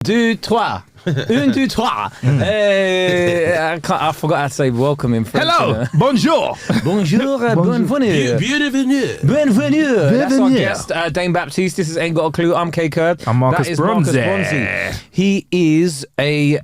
Deux, trois. Un, deux, trois. I forgot how to say welcome in French. Hello, bonjour. Bonjour, bienvenue. Bienvenue. Bienvenue. That's our guest, Dane Baptiste. This is Ain't Got a Clue. I'm Kae Kurd. I'm Marcus That is Bronzy. Marcus Bronzy. He is a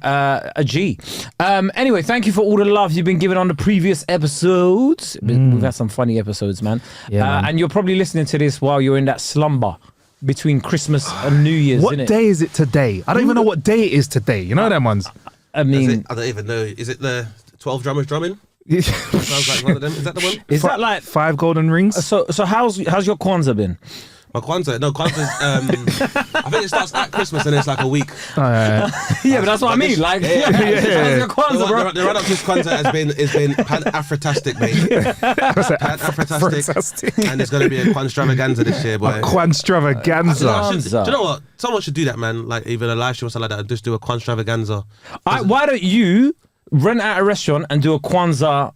G. Anyway, thank you for all the love you've been giving on the previous episodes. We've had some funny episodes, man. Yeah, man. And you're probably listening to this while you're in that slumber between Christmas and New Year's, What innit? day is it today? I don't even know what day it is today. You know them ones? I mean, I don't even know. Is it the 12 drummers drumming? Is Sounds like one of them. Is that the one? is that like... 5 golden rings? So how's your Kwanzaa been? My Kwanzaa. No, Kwanzaa's. I think it starts at Christmas and it's like a week. Yeah, but that's what I mean. Like, how's your Kwanzaa, bro? The run up to this Kwanzaa has been pan-Afritastic, mate. Pan-Afritastic. And it's going to be a Kwanstravaganza this year, boy. Kwanstravaganza. Do you know what? Someone should do that, man. Like even a live show or something like that, and just do a Kwanstravaganza. Why don't you rent out a restaurant and do a Kwanzaa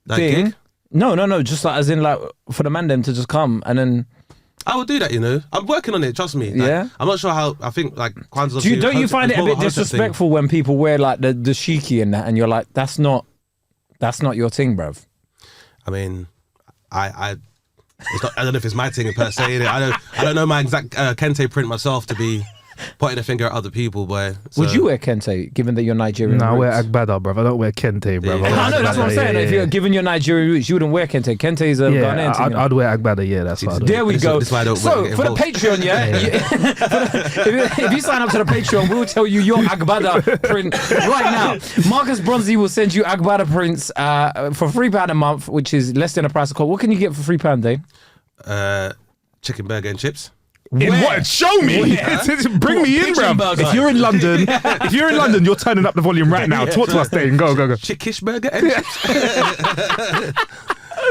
That thing? gig? No. Just like as in like for the man them to just come and then. I would do that, you know. I'm working on it, trust me. Like, Yeah. I'm not sure how. I think like Kwanzaa. Don't you find it a bit disrespectful when people wear like the shiki and that, and you're like, that's not your thing, bruv. I mean, it's not, I don't know if it's my thing per se. Innit? I don't know my exact kente print myself to be pointing a finger at other people, boy. So, Would you wear kente, given that you're Nigerian? No, I wear roots? Agbada, bruv. I don't wear kente, bruv. Yeah. I know, that's what I'm saying. If you're given your Nigerian roots, you wouldn't wear kente. Kente is a Ghanaian thing. I'd wear Agbada, yeah, that's what I'd wear. There we go. This is why I don't So, get for the involved. Patreon, if you sign up to the Patreon, we'll tell you your Agbada print right now. Marcus Bronzy will send you Agbada prints for £3 a month, which is less than a price of coke. What can you get for £3, Dave? Chicken burger and chips. In what? Show me. Bring me in, Pigeon bruv. burger. If you're in London, you're turning up the volume right now. Talk to us, Dane. Go. Chickish burger and chips.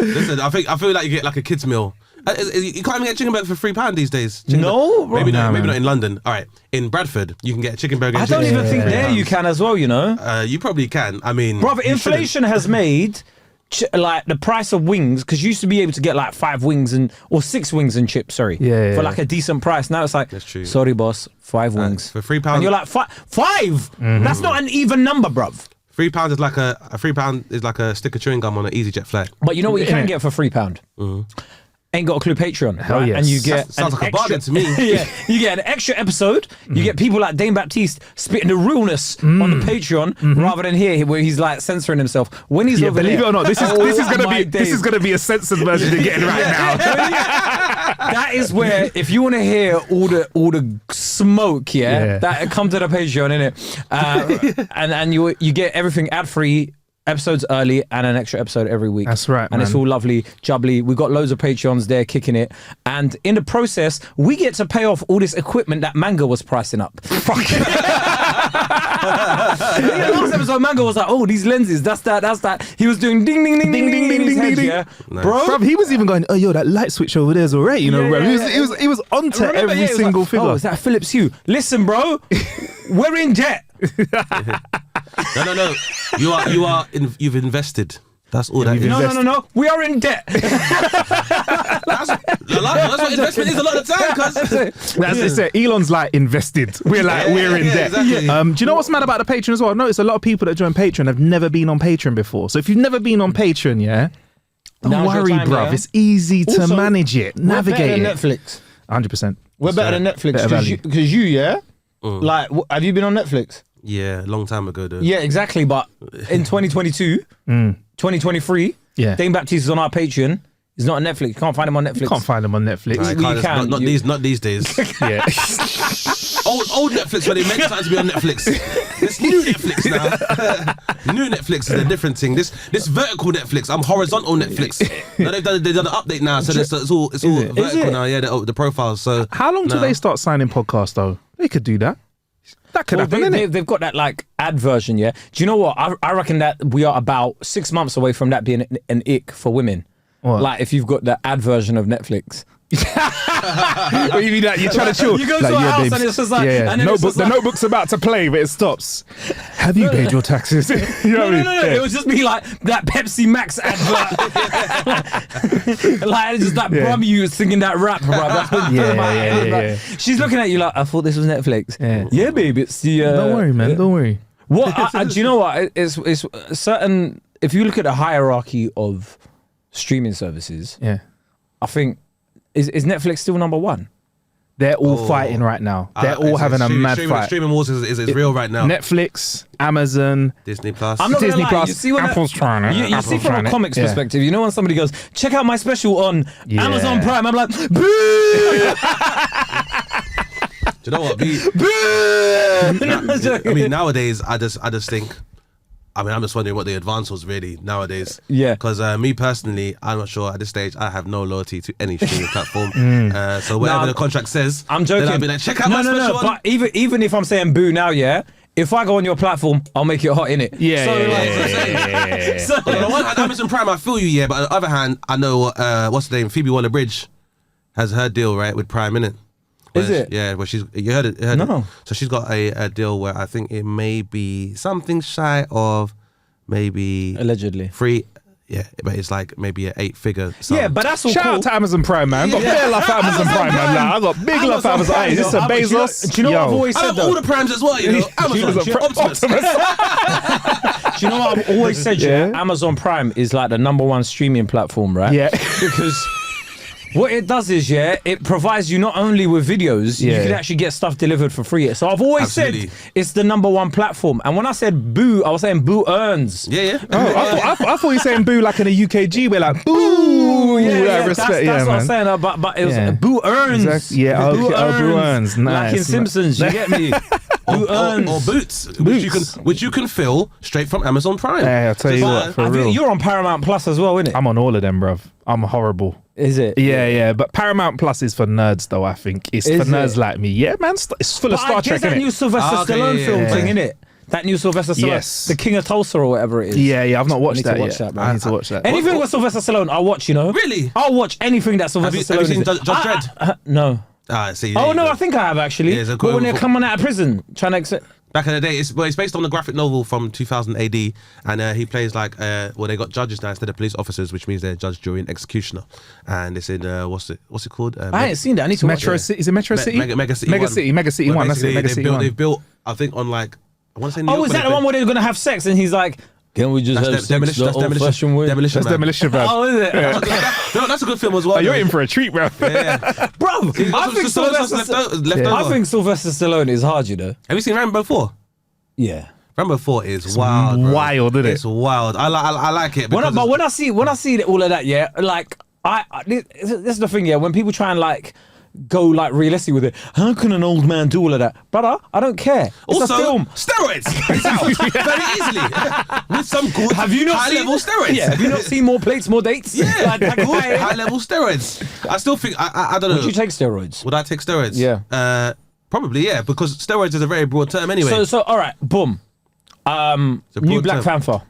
Listen, I feel like you get like a kid's meal. You can't even get chicken burger for £3 these days. No, bro. Maybe Nah, maybe man. not in London. All right, in Bradford, you can get a chicken burger. I And don't chips even for think £3. there you can as well, you know? You probably can. I mean, Brother, you shouldn't. inflation has made like the price of wings, because you used to be able to get like 5 wings or 6 wings and chips, Yeah. for like a decent price. Now it's like, That's true. sorry boss, 5 wings for £3. and you're like, five? That's not an even number, bruv. £3 is like a £3 is like a stick of chewing gum on an EasyJet flight. But you know what you can get for £3? Ain't Got a Clue Patreon. Hell right? yes. And you get Sounds an like a bargain to me. Yeah, you get an extra episode. You get people like Dane Baptiste spitting the realness on the Patreon, rather than here where he's like censoring himself. When he's Yeah, over believe there, it or not, this is gonna be a censored version you're getting right now. That is where, if you want to hear all the smoke, that come to the Patreon, innit? And you get everything ad free, episodes early, and an extra episode every week. That's right, and it's man. all lovely, jubbly. We've got loads of Patreons there kicking it, and in the process, we get to pay off all this equipment that Manga was pricing up. Fuck. Last episode, Manga was like, "Oh, these lenses, that's that." He was doing ding ding ding ding ding ding ding ding. Yeah, Nice. bro. Bruv, he was even going, oh, yo, that light switch over there is alright, you know, Yeah, bruv. yeah, He was onto Remember, every yeah, it was single like, figure. Oh, is that Philips Hue? Listen, bro, we're in debt. No. You've invested. That's all that is. No. We are in debt. That's what investment is a lot of time, cuz. That's it. Elon's like invested. We're in debt. Exactly. Do you know what's mad about the Patreon as well? I noticed a lot of people that join Patreon have never been on Patreon before. So if you've never been on Patreon, don't Now's your worry, time, bruv. yeah? It's easy to Also, manage it, navigate We're it. better than Netflix. 100%. We're better than Netflix Better value. because you, like, have you been on Netflix? Yeah, a long time ago, though. Yeah, exactly. But in 2022, 2023, Yeah. Dane Baptiste is on our Patreon. He's not on Netflix. You can't find him on Netflix. You can't find them on Netflix. I You can't, can, not these days. Yeah. old Netflix, when they meant something to be on Netflix. This new Netflix now. New Netflix is a different thing. This vertical Netflix. I'm horizontal Netflix. No, they've done an update now, so it's all vertical now. Yeah, the profiles. So How long till they start signing podcasts, though? They could do that. That could happen, innit? They've got that like ad version, yeah. Do you know what? I reckon that we are about 6 months away from that being an ick for women. What? Like if you've got the ad version of Netflix. Or you mean that you're trying to chill. You go to a house and it's just like, and then it's just the like- notebook's about to play, but it stops. Have you paid your taxes? You know what I mean? No. It would just be like that Pepsi Max advert. Like it's just that Bronzy singing that rap, bro. That's what you feel about it. Like, she's looking at you like, I thought this was Netflix. Yeah, babe. It's the. Don't worry, man. Don't worry. What? Do you know what? It's certain. If you look at the hierarchy of streaming services, Yeah. I think is Netflix still number one? They're all fighting right now. They're all having a mad fight. Streaming wars is real right now. Netflix, Amazon, Disney Plus. I'm not gonna Disney lie, Plus. you see when Apple's trying it. You see Apple's from trying a it. comics Yeah. perspective, you know when somebody goes, check out my special on Yeah. Amazon Prime, I'm like, boo! Do you know what? I mean, nowadays, I just think. I mean, I'm just wondering what the advance was really nowadays. Yeah. Because me personally, I'm not sure at this stage. I have no loyalty to any streaming platform. So whatever the contract says, I'm joking. Then I'll be like, check out my special one. But even if I'm saying boo now, yeah, if I go on your platform, I'll make it hot, innit? Yeah, So, yeah, like, yeah. so, On the one hand, Amazon Prime, I feel you, yeah. But on the other hand, I know what's the name? Phoebe Waller-Bridge has her deal right with Prime, innit? Is it? Yeah, well, you heard it. No. It. So she's got a deal where I think it may be something shy of maybe allegedly. free. Yeah, but it's like maybe an 8-figure sum. Yeah, but that's all Shout cool. out to Amazon Prime, man. Got bare love for Amazon Prime, man. Like, I got big love for Amazon. Hey, is this a Bezos? Do you know what I've always I said have though? all the primes as well, you know. Amazon, Optimus. Do you know what I've always said? Yeah, Amazon Prime is like the number one streaming platform, right? Yeah. Because what it does is, it provides you not only with videos, you Yeah. can actually get stuff delivered for free. So I've always Absolutely. said it's the number one platform. And when I said boo, I was saying boo earns. Yeah. Oh, I thought you were saying boo like in a UKG. We're like, boo. Respect. That's what I'm saying. But it was boo earns. Exactly. Yeah, boo okay. Boo earns. Like Nice. in Simpsons, you get me? Boo earns. Or Boots, which you can fill straight from Amazon Prime. Hey, I'll tell you Just, what, for I think real. you're on Paramount Plus as well, innit? I'm on all of them, bruv. I'm horrible. Is it? Yeah. But Paramount Plus is for nerds, though, I think. It's Is for nerds it? like me. Yeah, man. It's full of Star Trek, that new innit? Sylvester Stallone film yeah. thing, innit? That new Sylvester Stallone, Yes. The King of Tulsa or whatever it is. Yeah, I've not I watched need that to watch yet. that, man. I need to watch that. Anything with Sylvester Stallone, I'll watch, you know. Really? I'll watch anything that Sylvester Have Stallone you seen is in. Judge Dredd? No. See. Oh, no, I think I have, actually. Yeah, it's a But when cool- they're coming out of prison, trying to accept... Back in the day, it's based on a graphic novel from 2000 AD, and he plays like they got judges now instead of police officers, which means they're judge, jury, and executioner. And it's in what's it called? I ain't seen that. I need to watch Metro it. City. Is it Metro City? Mega City. Mega One. City. Mega City Where 1. That's it. basically Mega City 1. They've built, I think, on like I want to say. New Oh, York, is but that the they- one where they're going to have sex and he's like, can we just have sex Demolition. the That's Demolition. old-fashioned way? Demolition. That's Man. Demolition, bruv. Oh, is it? No, that's a good film as well. Oh, you're though. in for a treat, bruv. Bro, I think Sylvester left over. I think Sylvester Stallone is hard, you know. Have you seen Rambo 4? Yeah. Rambo 4 is wild. Bro. wild, isn't it? It's wild. I like it. When I, because but when I see all of that, yeah, like this is the thing, yeah. When people try and like go like realistic with it, how can an old man do all of that, brother? I don't care. It's also, a film. steroids. It's out very easily with some good Have you not high seen level steroids. Yeah. Have you not seen More Plates, More Dates? Yeah, Like, that good guy- high level steroids. I still think I don't know. Would you take steroids? Would I take steroids? Yeah. Probably yeah, because steroids is a very broad term anyway. So all right, boom. New broad Black term. Panther.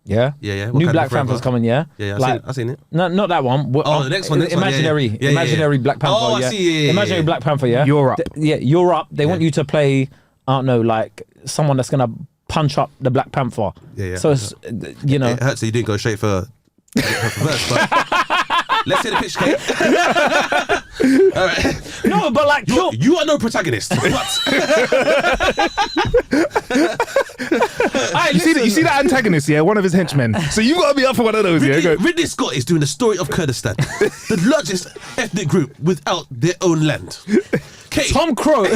Yeah. Yeah. New Wakanda Black Forever. Panther's coming. Yeah. Yeah, Like, I've seen it. No, not that one. Oh, the next one. Imaginary, Yeah. Imaginary Black Panther. Oh, I yeah. see. Yeah. Imaginary Black Panther. Yeah. Europe. Europe. They want you to play. I don't know, like someone that's gonna punch up the Black Panther. Yeah. So it's you know. It hurts that you didn't go straight for verse, but let's see the pitch, Kate. All right. No, but like You are no protagonist. But You see that antagonist, yeah? One of his henchmen. So you got to be up for one of those, yeah? Go. Ridley Scott is doing the story of Kurdistan, the largest ethnic group without their own land. Kate. Tom Crow. Tom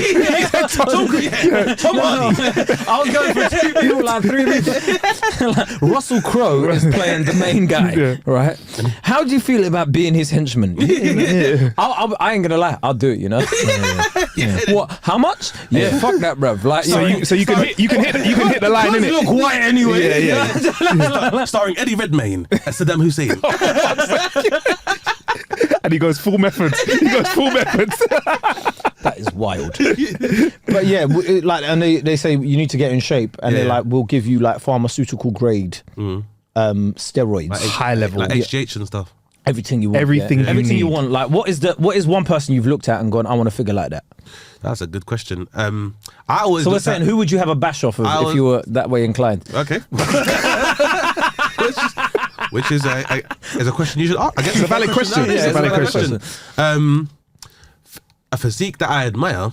Hardy. I was going for two people, like three people. Like, Russell Crowe is playing the main guy, right? How do you feel about being his henchman? I ain't gonna lie, I'll do it. You know. What? How much? Yeah, fuck that, bruv. Like, So you can hit the line, Clothes innit? look white anyway. Yeah. Starring Eddie Redmayne as Saddam Hussein. And he goes full methods. That is wild. But yeah, like, and they say you need to get in shape, and they're like, we'll give you like pharmaceutical grade steroids. Like High level. like HGH and stuff. Everything you want. Everything you Everything you need. want. Like, what is one person you've looked at and gone, I want a figure like that? That's a good question. I always. So we're looked saying, at- who would you have a bash off of if you were that way inclined? Okay. Which is a question you should ask. I guess It's a valid question. No, It's a valid question. A physique that I admire.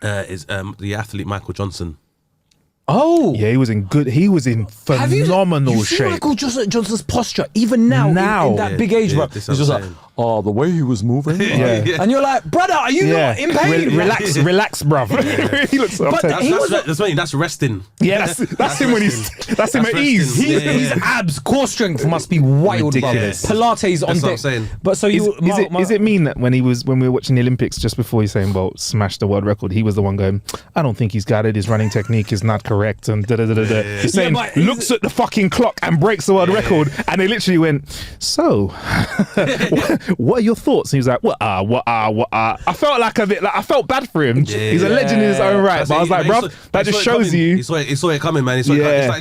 Is the athlete Michael Johnson. Oh. Yeah, he was in phenomenal you see shape. Michael Johnson's posture, even now, in that big age, bro. this He's I'm just like, saying. oh, the way he was moving. Yeah. And you're like, brother, are you not in pain? Relax, bruv. He looks so But upset. That's funny. That's resting. Yeah, that's him when that's him at resting. ease. Yeah. His abs, core strength must be wild, bro. Ridiculous. Pilates on That's what deck. I'm saying. But so Is it mean that when we were watching the Olympics just before he's saying, well, smash the world record, he was the one going, I don't think he's got it, his running technique is not correct, and da-da-da-da-da. He's saying, but he's- looks at the fucking clock and breaks the world record, and they literally went, so, what are your thoughts? And he was like, what are? I felt like a bit, like I felt bad for him. He's a legend in his own right, but I was like, bruv, that just shows you. He saw it coming, man. It's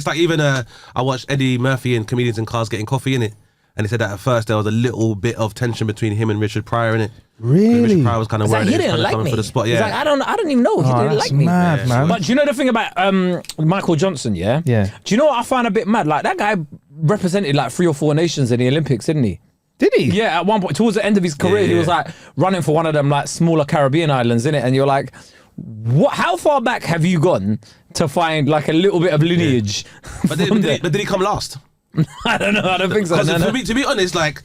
like even I watched Eddie Murphy and Comedians in Cars Getting Coffee in it, and he said that at first there was a little bit of tension between him and Richard Pryor in it. Really? Richard Pryor was kind of It's like, worried he that he was didn't kind of like coming me. for the spot. He's Yeah. like, I don't even know. He didn't That's like me. mad, man. But do you know the thing about Michael Johnson, yeah? Yeah. Do you know what I find a bit mad? Like, that guy represented like 3 or 4 nations in the Olympics, didn't he? Did he? Yeah, at one point, towards the end of his career, he was like running for one of them like smaller Caribbean islands, innit? And you're like, what? How far back have you gone to find like a little bit of lineage? But did he come last? I don't know. I don't think so. Because No, no. to be honest, like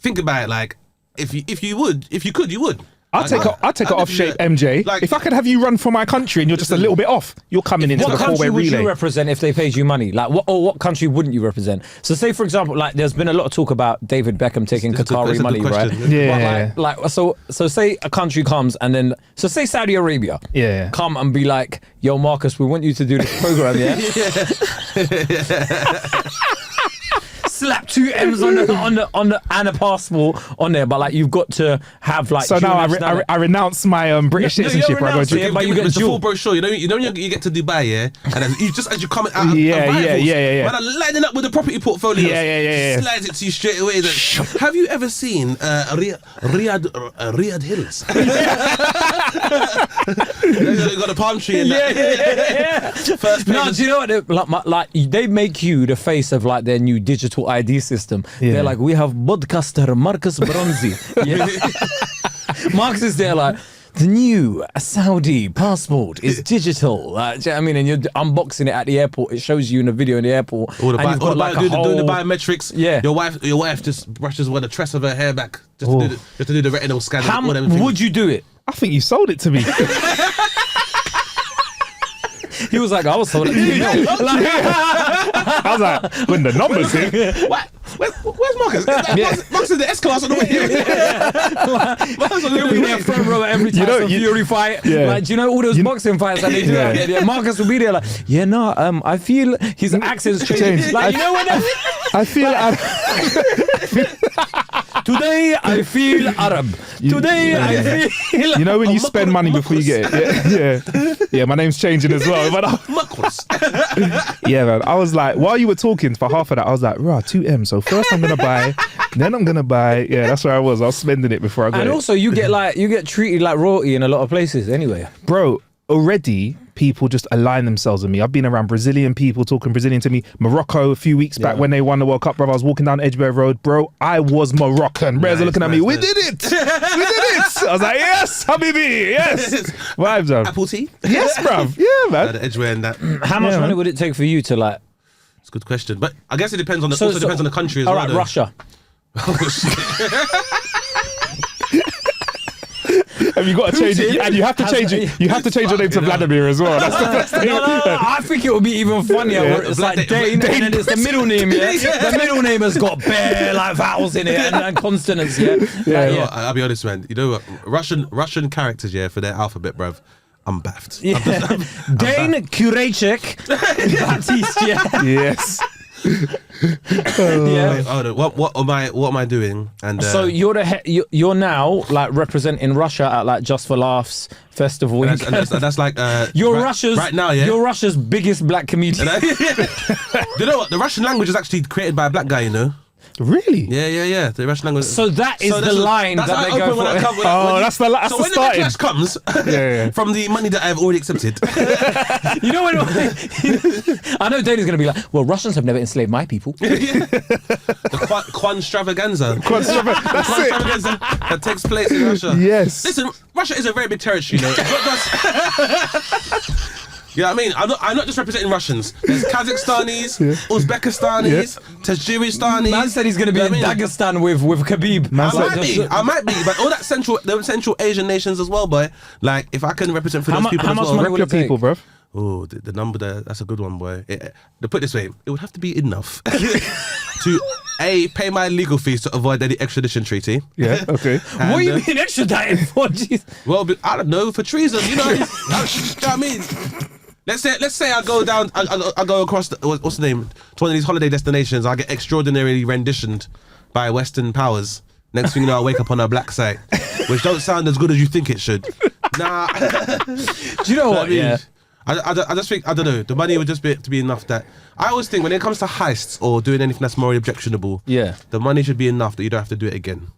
think about it, like if you could, you would. I'll take it off shape, MJ. Like- If I could have you run for my country and you're just a little bit off, you're coming into What the country four-way would relay. you represent if they paid you money? Like, what country wouldn't you represent? So, say for example, like, there's been a lot of talk about David Beckham taking That's a Qatari good money, right? question. Yeah. But like, so say a country comes and then, so say Saudi Arabia, Yeah. come and be like, yo, Marcus, we want you to do this program, yeah. Slap 2 M's on the and a passport on there, but like you've got to have like. So dual now nationality. I renounce my British No, you don't citizenship. I go renounce to- it, but you get the dual. full brochure. You know when you get to Dubai, yeah, and as you come out of Yeah, arrivals, yeah. man, I'm lining up with the property portfolios. Yeah. Slides it to you straight away. Like, have you ever seen Riyadh Hills? They got a palm tree in that. Yeah. First No, page. do you know what? Like they make you the face of like their new digital ID system. Yeah. They're like, we have podcaster Marcus Bronzy. Yeah. Marcus is there like, the new Saudi passport is digital. Do you know what I mean? And you're unboxing it at the airport. It shows you in the video in the airport. All the and you've got like a doing whole... the biometrics. Yeah. Your wife just brushes with a tress of her hair back just to do the retinal scan. How all them things. would you do it? I think you sold it to me. He was like, I was told it to me. I was like, when the numbers hit. What? Where's Marcus? Marcus is the S class on the way. He'll be there front row at every Tyson Fury fight. Yeah. Like, do you know all those boxing fights that they do out there? Yeah, Marcus will be there like, yeah, no, I feel his accent's changed. Like, you know what? I feel Today I feel Arab. Today I feel. you know when you spend money before you get it. Yeah. My name's changing as well. But yeah, man. I was like, while you were talking for half of that, I was like, rah, 2M. So first I'm gonna buy, then I'm gonna buy. Yeah, that's where I was. I was spending it before I got And it. also, you get treated like royalty in a lot of places. Anyway, Bro, already people just align themselves with me. I've been around Brazilian people talking Brazilian to me. Morocco a few weeks back when they won the World Cup, bro. I was walking down Edgware Road, bro. I was Moroccan. Brothers are looking at me. We did it. We did it. I was like, yes, Habibi, yes. Vibes, bro. Apple tea? Yes, bruv. Yeah, man. The Edgeware and that. how much Yeah, money man. would it take for you to like? It's a good question. But I guess it depends on the depends on the country as all well. right, though. Russia. Oh, shit. Have you got to change it? And you have to change it. You have to change your name to Vladimir as well. That's the first thing. No, I think it would be even funnier. Yeah. Where it's like Dane, and then it's the middle name. Yeah, the middle name has got bare like vowels in it and consonants. Yeah, Well, I'll be honest, man. You know what? Russian characters, yeah, for their alphabet, bruv. I'm baffed. Yeah. Dane Kurechek Baptiste. Yeah. Yes. Yeah. Hold on. What am I doing? And So you're now like representing Russia at like Just for Laughs festival. and that's like You're right, Russia's right now. Yeah. You're Russia's biggest black comedian. Do you know what? The Russian language is actually created by a black guy. You know. Really? Yeah. The Russian language. So that is the that's line that's that how they I go open when I for. come- when- Oh, when that's the so the when starting. the backlash comes Yeah. from the money that I've already accepted. You know when I know Dana's gonna be like, well, Russians have never enslaved my people. The Quanstravaganza. Quanstravaganza that takes place in Russia. Yes. Listen, Russia is a very big territory, you know. It's not just... You know what I mean? I'm not just representing Russians. There's Kazakhstanis, Uzbekistanis, Tajikistanis. Man said he's gonna be You in know what I mean? Dagestan with Khabib. I might be, but all that Central Asian nations as well, boy. Like, if I can represent for those people how as much well. money Rep will your it take? people, bruv. Oh, the number there, that's a good one, boy. To put it this way, it would have to be enough to pay my legal fees to avoid any extradition treaty. Yeah. Okay. What are you being extradited for? Jeez. Well, I don't know, for treason, you know. You know what I mean? Let's say I go down, I go across, what's the name? To one of these holiday destinations, I get extraordinarily renditioned by Western powers. Next thing you know, I wake up on a black site, which don't sound as good as you think it should. Nah. Do you know what? I mean? Yeah. I just think, I don't know, the money would just be to be enough that I always think when it comes to heists or doing anything that's morally objectionable, Yeah. the money should be enough that you don't have to do it again.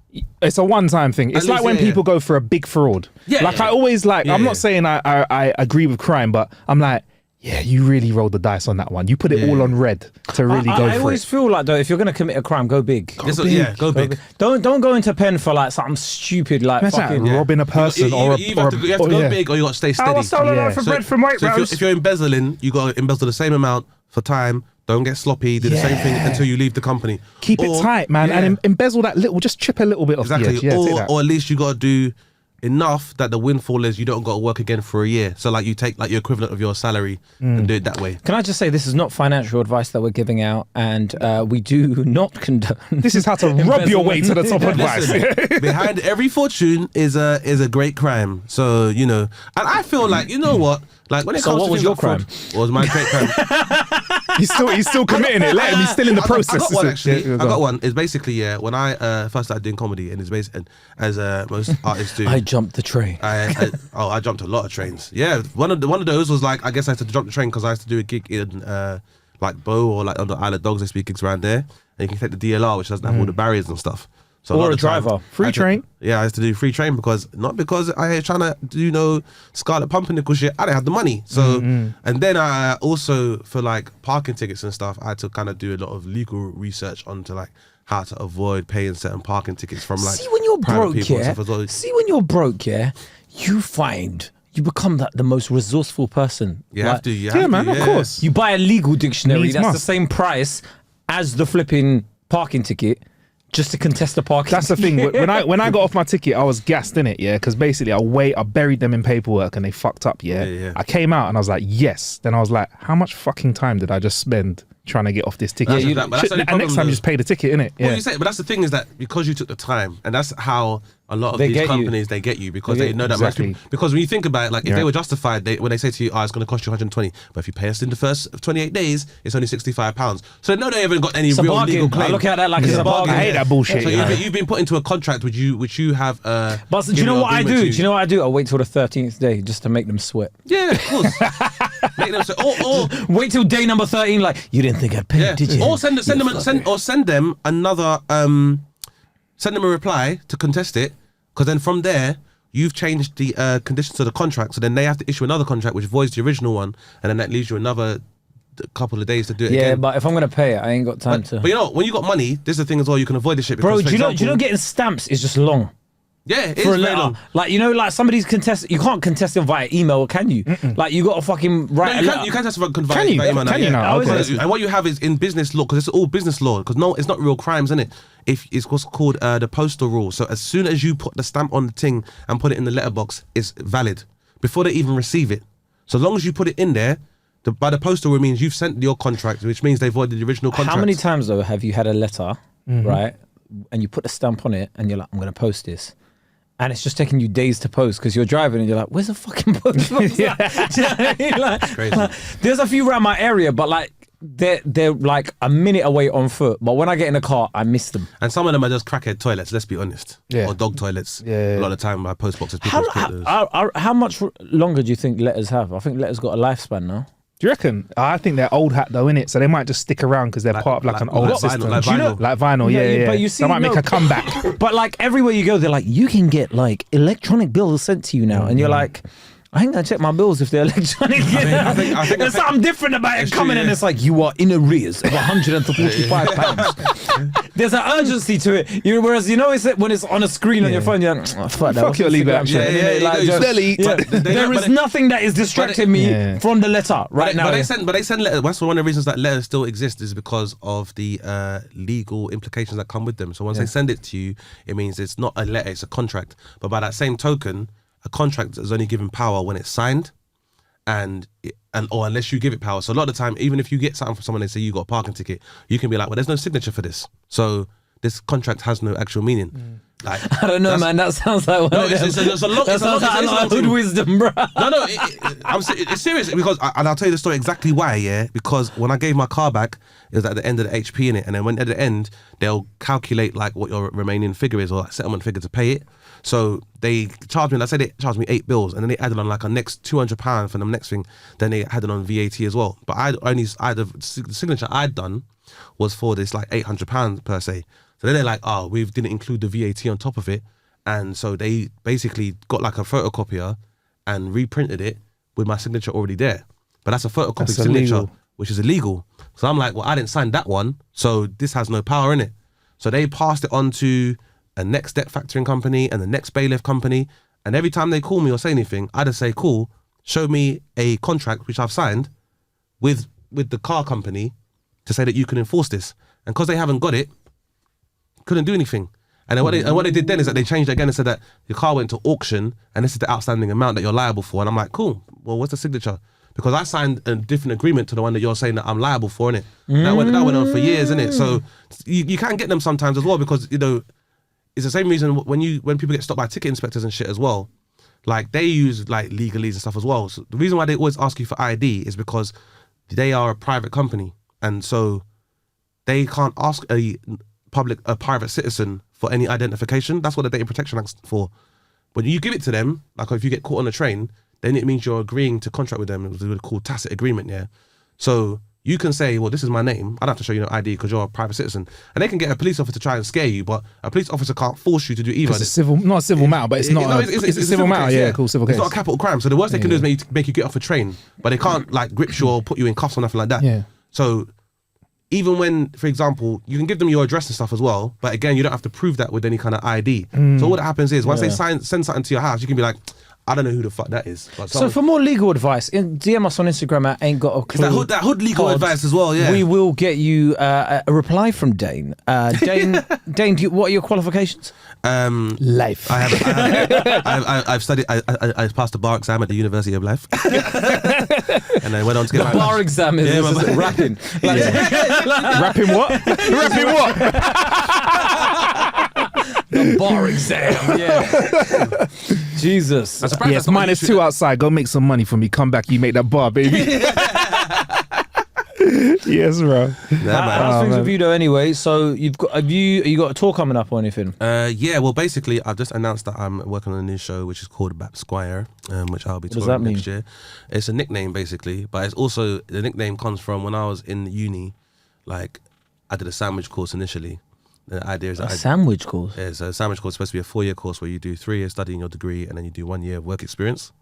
It's a one-time thing. It's At like least, when yeah, people go for a big fraud. Yeah, Like yeah. I always like. Yeah, I'm yeah. not saying I agree with crime, but I'm like, yeah, you really rolled the dice on that one. You put it all on red to really go I for always it. feel like though, if you're gonna commit a crime, go big. Go big. Don't go into pen for like something stupid like Imagine fucking. that, robbing a person You or a, either have to go yeah. big or you got to stay steady. I was stolen Yeah. for So- bread from White so Rose. if you're embezzling, you got to embezzle the same amount for time. Don't get sloppy. Do the same thing Yeah. until you leave the company. Keep it tight, man, yeah. and embezzle that little. Just chip a little bit off the Exactly. edge. Yeah, take that. Or at least you got to do enough that the windfall is you don't got to work again for a year. So like you take like your equivalent of your salary and do it that way. Can I just say this is not financial advice that we're giving out, and we do not condone. This is how to rub your way to the top advice. Listen, behind every fortune is a great crime. So you know, and I feel like you know what, like when it So comes what to was things your like fraud, crime? what was my great crime? He's still committing it. Let him. He's still in the process. I got one actually. Yeah, I got one. It's basically when I first started doing comedy, and it's basically as most artists do. I jumped the train. I jumped a lot of trains. Yeah, one of those was like I guess I had to jump the train because I had to do a gig in like Bow or like on the Isle of Dogs. They speak gigs around there, and you can take the DLR, which doesn't have all the barriers and stuff. So Or lot a of the time, driver. Free I had to- train? Yeah, I had to do free train because not because I was trying to do Scarlet Pumpernickel shit. I didn't have the money. So and then I also for like parking tickets and stuff, I had to kind of do a lot of legal research onto like how to avoid paying certain parking tickets from like See when you're private broke, people and yeah. stuff as well. See when you're broke, yeah. You become the most resourceful person. You Like, have to. You Yeah, have man. to, Of course. You buy a legal dictionary Needs that's the must. same price as the flipping parking ticket, just to contest the parking. That's the thing. When I got off my ticket, I was gassed in it, yeah, because basically I buried them in paperwork and they fucked up, yeah? Yeah. I came out and I was like, yes. Then I was like, how much fucking time did I just spend trying to get off this ticket? That's but that's the only And next problem, time, though. just pay the ticket, innit? Well, Yeah. you say, but that's the thing is that because you took the time, and that's how a lot of They these get you. companies they get you because They they get- know that most Exactly. people, because when you think about it, like if Yeah. they were justified, when they say to you, "Oh, it's going to cost you 120," but if you pay us in the first 28 days, it's only £65. So they know they haven't got any It's a real bargain. legal I claim. look at that like it's a bargain. I hate that bullshit. So yeah. you've been put into a contract which you have. But do you know what I do? Do you know what I do? I wait till the 13th day just to make them sweat. Yeah, of course. Make them say, or Wait till day number 13. Like you didn't think I'd pay, yeah, did you? or send them another send them a reply to contest it, because then from there you've changed the conditions of the contract, so then they have to issue another contract which voids the original one, and then that leaves you another couple of days to do it Yeah, again. but if I'm gonna pay it, I ain't got time to. But you know, when you got money, this is the thing as well. You can avoid this shit. Bro, Because, for do you know example- getting stamps is just long. Yeah, it is For a very letter. long. Like, you know, like somebody's contest, you can't contest it via email, can you? Like, you got to fucking No, write a you letter. can. You can testify Can by you? email Can you now? Okay. Because- and what you have is in business law, because it's all business law. Because no, it's not real crimes, isn't it? If it's what's called the postal rule. So as soon as you put the stamp on the thing and put it in the letterbox, it's valid before they even receive it. So long as you put it in there, by the postal rule means you've sent your contract, which means they voided the original contract. How many times, though, have you had a letter, right? And you put the stamp on it and you're like, I'm going to post this. And it's just taking you days to post because you're driving and you're like, where's the fucking post box? Do you know what I mean? Like, Crazy. there's a few around my area, but like they're like a minute away on foot, but when I get in the car, I miss them. And some of them are just crackhead toilets. Let's be honest. Yeah. Or dog toilets. Yeah. A lot of the time, my post boxes. People put those. How much longer do you think letters have? I think letters got a lifespan now. Do you reckon? I think they're old hat though, innit? So they might just stick around because they're part of like an old system. Like Do you know- vinyl. Like vinyl, yeah. But you see, they might make a comeback. But like everywhere you go, they're like, you can get like electronic bills sent to you now, and you're like, I ain't gonna check my bills if they're electronic. I think There's something different about it It's coming true, in. yeah. It's like you are in arrears of £145. There's an urgency to it. Whereas it's when it's on a screen on your phone, you're like, oh, fuck that. Fuck your legal action. There is nothing that is distracting me from the letter right now. But they send letters. That's one of the reasons that letters still exist is because of the legal implications that come with them. So once they send it to you, it means it's not a letter, it's a contract. But by that same token, a contract is only given power when it's signed, or unless you give it power. So a lot of the time, even if you get something from someone, they say you got a parking ticket, you can be like, well, there's no signature for this, so this contract has no actual meaning. Like, I don't know, man. That sounds like one of them. it's a lot. That sounds like a lot of good wisdom, bro. No, it's serious because, and I'll tell you the story exactly why. Yeah, because when I gave my car back, it was at the end of the HP in it, and then when at the end they'll calculate like what your remaining figure is or like settlement figure to pay it. So they charged me. Let's say they charged me 8 bills, and then they added on like a next £200 for the next thing. Then they added on VAT as well. But the signature I'd done was for this like £800 per se. So then they're like, oh, we didn't include the VAT on top of it. And so they basically got like a photocopier and reprinted it with my signature already there. But that's a photocopied signature, illegal. which is illegal. So I'm like, well, I didn't sign that one, so this has no power in it. So they passed it on to a next debt factoring company and the next bailiff company. And every time they call me or say anything, I just say, cool, show me a contract which I've signed with the car company to say that you can enforce this. And because they haven't got it, couldn't do anything. And then what they did then is that they changed it again and said that your car went to auction and this is the outstanding amount that you're liable for. And I'm like, cool, well, what's the signature? Because I signed a different agreement to the one that you're saying that I'm liable for, innit? That went on for years, innit? So you can get them sometimes as well because, it's the same reason when people get stopped by ticket inspectors and shit as well, like they use like legalese and stuff as well. So the reason why they always ask you for ID is because they are a private company. And so they can't ask a private citizen for any identification. That's what the Data Protection Act's for. When you give it to them, like if you get caught on a train, then it means you're agreeing to contract with them. It was called tacit agreement, yeah? So you can say, well, this is my name. I don't have to show you no ID because you're a private citizen. And they can get a police officer to try and scare you, but a police officer can't force you to do either. It's not a civil matter, but it's not. It's a civil matter, case, yeah, cool, civil case. It's not a capital crime. So the worst they can do is make you get off a train, but they can't like grip you or put you in cuffs or nothing like that. Yeah. So even when, for example, you can give them your address and stuff as well, but again, you don't have to prove that with any kind of ID. So what happens is once they send something to your house, you can be like, I don't know who the fuck that is. But So for more legal advice, DM us on Instagram at Ain't Got a Clue. that hood legal advice as well, yeah. We will get you a reply from Dane. Dane, what are your qualifications? Life. I've studied. I passed the bar exam at the University of Life, and I went on to get my Bar exam is rapping. Rapping what? Rapping what? The bar exam, yeah. Jesus. Yes, -2 outside. Go make some money for me. Come back. You make that bar, baby. Yes, bro. How's things with you though? Anyway, so you got a tour coming up or anything? Yeah, well, basically, I've just announced that I'm working on a new show, which is called Bap Squire, which I'll be touring next year. It's a nickname, basically, but it's also the nickname comes from when I was in uni. Like, I did a sandwich course initially. The idea is that sandwich course. Yeah, so a sandwich course is supposed to be a 4-year course where you do 3 years studying your degree and then you do 1 year of work experience.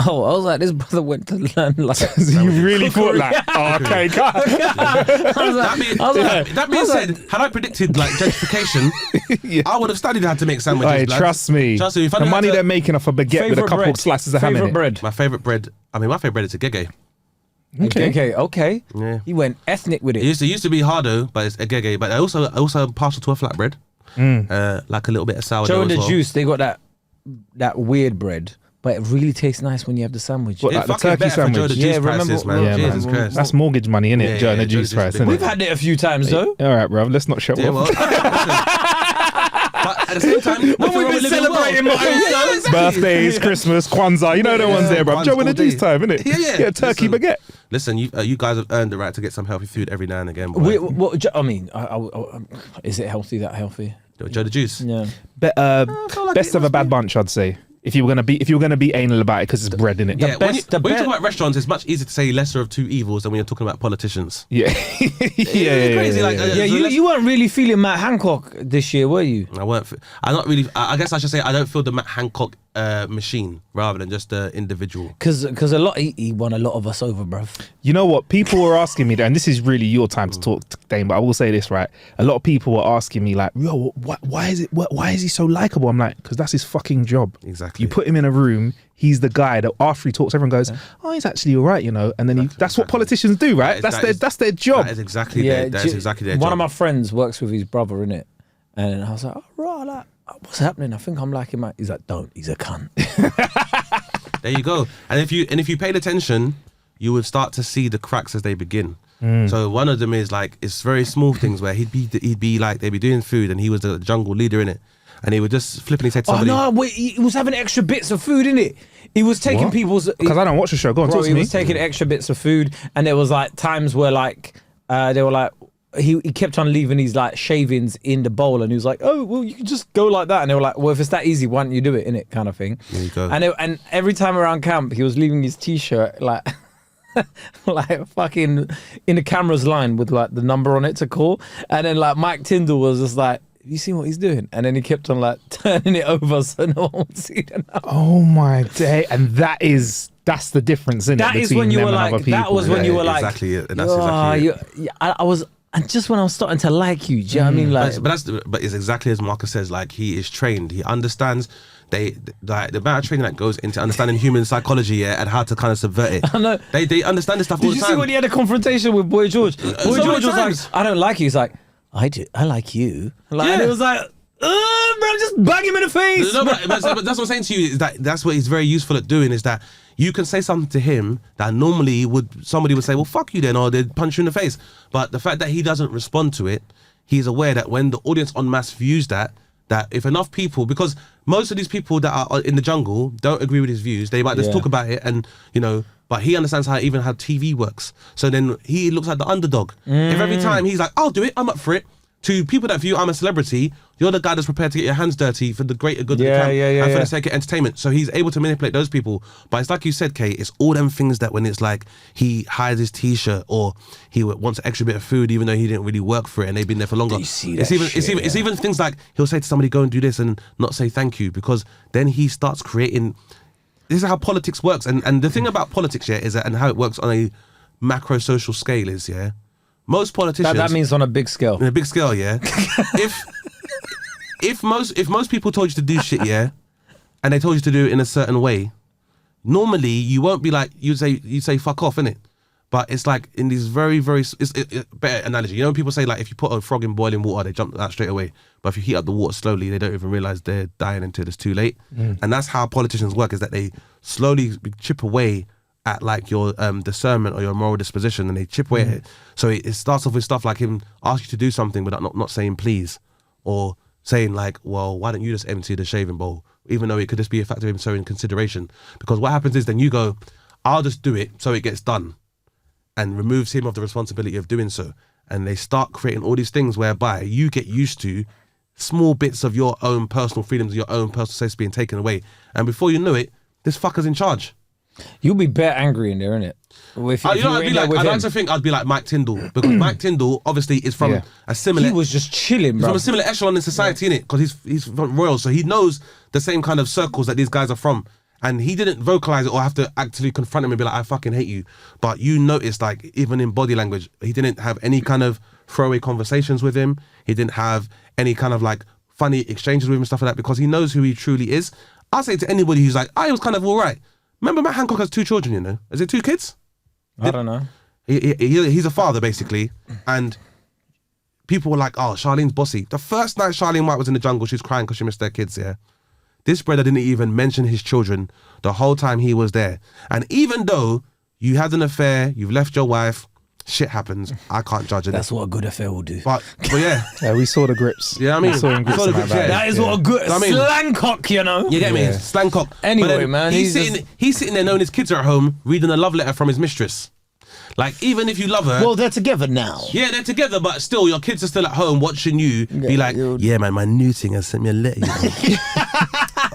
Oh, I was like, this brother went to learn like. You really thought that? Oh, okay, That being said, had I predicted like gentrification, I would have studied how to make sandwiches. Hey, trust me. If I the money they're making off a baguette with a couple of slices of ham in it. bread. My favourite bread. I mean, my favourite bread is a gege. Okay. Yeah. He went ethnic with it. It used to be hardo, but it's a gege. But I also am partial to a flatbread. Like a little bit of sourdough. Joe and the as well. Juice, they got that weird bread. But it really tastes nice when you have the sandwich. What, like the turkey sandwich? Yeah, prices, man. Yeah, Jesus man. Christ. That's mortgage money, innit? Yeah, Joe and the yeah, juice price, innit? We've had it a few times though. All right, bro. Let's not show off. Well, but at the same time, When we've been celebrating Birthdays, Christmas, Kwanzaa, you know the ones there, bro. Kwanzaa Joe and the all juice day. time, innit? Yeah. Yeah, turkey Listen, baguette. listen, you guys have earned the right to get some healthy food every now and again. I mean, is it healthy? That healthy? Joe the Juice. Yeah. Best of a bad bunch, I'd say. If you were gonna be anal about it, because it's bread in it. Yeah, when you talk about restaurants, it's much easier to say lesser of two evils than when you're talking about politicians. Yeah, Crazy. You weren't really feeling Matt Hancock this year, were you? I weren't. I'm not really. I guess I should say I don't feel the Matt Hancock machine rather than just the individual. Because he won a lot of us over, bruv. You know what? People were asking me, and this is really your time to talk, Dane, but I will say this, right? A lot of people were asking me, like, yo, why is he so likable? I'm like, because that's his fucking job. Exactly. You put him in a room, he's the guy that after he talks, everyone goes, oh, he's actually all right, you know? And then that's what politicians do, right? That's their job. That is exactly their job. One of my friends works with his brother, innit? And I was like, oh, right, like, what's happening? I think I'm liking Matt. He's like, don't. He's a cunt. There you go. And if you paid attention, you would start to see the cracks as they begin. So one of them is like, it's very small things where he'd be like, they'd be doing food and he was the jungle leader in it. And he would just flippantly say to somebody, oh no, wait, he was having extra bits of food, innit? He was taking people's... Because I don't watch the show. Go on, talk to me. He was taking extra bits of food, and there was like times where like, they were like, he kept on leaving these like shavings in the bowl, and he was like, oh, well, you can just go like that. And they were like, well, if it's that easy, why don't you do it, innit? Kind of thing. There you go. And every time around camp, he was leaving his t-shirt like... like fucking in the camera's line with like the number on it to call, and then like Mike Tyndall was just like, have you seen what he's doing? And then he kept on like turning it over so no one would see it. Oh my day! And that's the difference, isn't it? That is when you were like, that was when you were like, exactly it. And that's exactly it. I was, and just when I was starting to like you, do you know what I mean? Like, but it's exactly as Marcus says. Like, he is trained. He understands. The amount of training that goes into understanding human psychology, and how to kind of subvert it. I know. They understand this stuff all the time. Did you see when he had a confrontation with Boy George? Boy George was like, I don't like you. He's like, I do. I like you. Like, and it was like, bro, just bang him in the face. No, but that's what I'm saying to you. Is that's what he's very useful at doing. Is that you can say something to him that normally somebody would say, well, fuck you then, or they'd punch you in the face. But the fact that he doesn't respond to it, he's aware that when the audience en masse views that if enough people, because most of these people that are in the jungle don't agree with his views, they might just talk about it, and but he understands how TV works. So then he looks like the underdog. If every time he's like, I'll do it, I'm up for it, to people that view I'm a celebrity, you're the guy that's prepared to get your hands dirty for the greater good of the camp and for the sake of entertainment. So he's able to manipulate those people. But it's like you said, Kate, it's all them things that when it's like he hides his t-shirt or he wants an extra bit of food even though he didn't really work for it and they've been there for longer. It's even things like he'll say to somebody, go and do this, and not say thank you, because then he starts creating... This is how politics works. And the thing about politics, is that, and how it works on a macro social scale is, most politicians... That means on a big scale. On a big scale, if most people told you to do shit, and they told you to do it in a certain way, normally you won't be like, you say fuck off, innit? But it's like in these very, very... It's better analogy. You know when people say like if you put a frog in boiling water, they jump out straight away. But if you heat up the water slowly, they don't even realise they're dying until it's too late. And that's how politicians work, is that they slowly chip away at like your discernment or your moral disposition, and they chip away at it. So it starts off with stuff like him asking you to do something but not saying please, or saying like, well, why don't you just empty the shaving bowl, even though it could just be a fact of him showing consideration. Because what happens is then you go, I'll just do it so it gets done, and removes him of the responsibility of doing so. And they start creating all these things whereby you get used to small bits of your own personal freedoms, your own personal space being taken away, and before you know it, this fucker's in charge. You'll be bare angry in there, innit? I'd like to think I'd be like Mike Tyndall, because Mike Tyndall obviously is from a similar... He was just chilling, bro. From a similar echelon in society, innit? Because he's from royal, so he knows the same kind of circles that these guys are from. And he didn't vocalize it or have to actually confront him and be like, I fucking hate you. But you noticed, like, even in body language, he didn't have any kind of throwaway conversations with him. He didn't have any kind of like funny exchanges with him and stuff like that, because he knows who he truly is. I'll say to anybody who's like, I was kind of all right. Remember, Matt Hancock has 2 children, you know? Is it 2 kids? I don't know. He's a father, basically. And people were like, oh, Charlene's bossy. The first night Charlene White was in the jungle, she was crying because she missed their kids, This brother didn't even mention his children the whole time he was there. And even though you had an affair, you've left your wife, shit happens. I can't judge it. That's what a good affair will do. But yeah. We saw the grips. Yeah, I mean, we saw grips that is what a good slangcock, you know. You get me? Slangcock. Anyway, man, he's sitting there knowing his kids are at home, reading a love letter from his mistress. Like, even if you love her, Well, they're together now. yeah, they're together, but still, your kids are still at home watching you be like, yeah, man, my new thing has sent me a letter.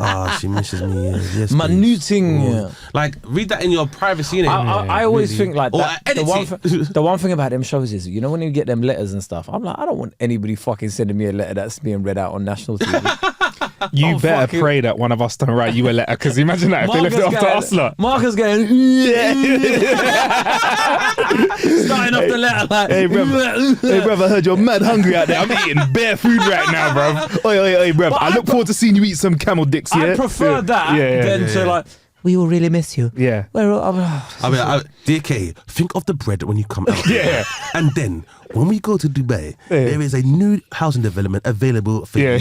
Oh, she misses me. Yes, My please. new thing. Ooh. Like, read that in your privacy, innit? I always think like Or that. edit it. The one thing about them shows is, you know, when you get them letters and stuff, I'm like, I don't want anybody fucking sending me a letter that's being read out on national TV. You better fucking- pray that one of us don't write you a letter, because imagine that if they left it off to us lot. Marcus going, starting off the letter like, Hey, brother, I heard you're mad hungry out there. I'm eating bare food right now, bruv. Oi, bruv. But I look forward to seeing you eat some camel dicks, yeah? I prefer that than to like, we all really miss you. Yeah. Dear Kay, think of the bread when you come out. Yeah. And then, when we go to Dubai, there is a new housing development available for you.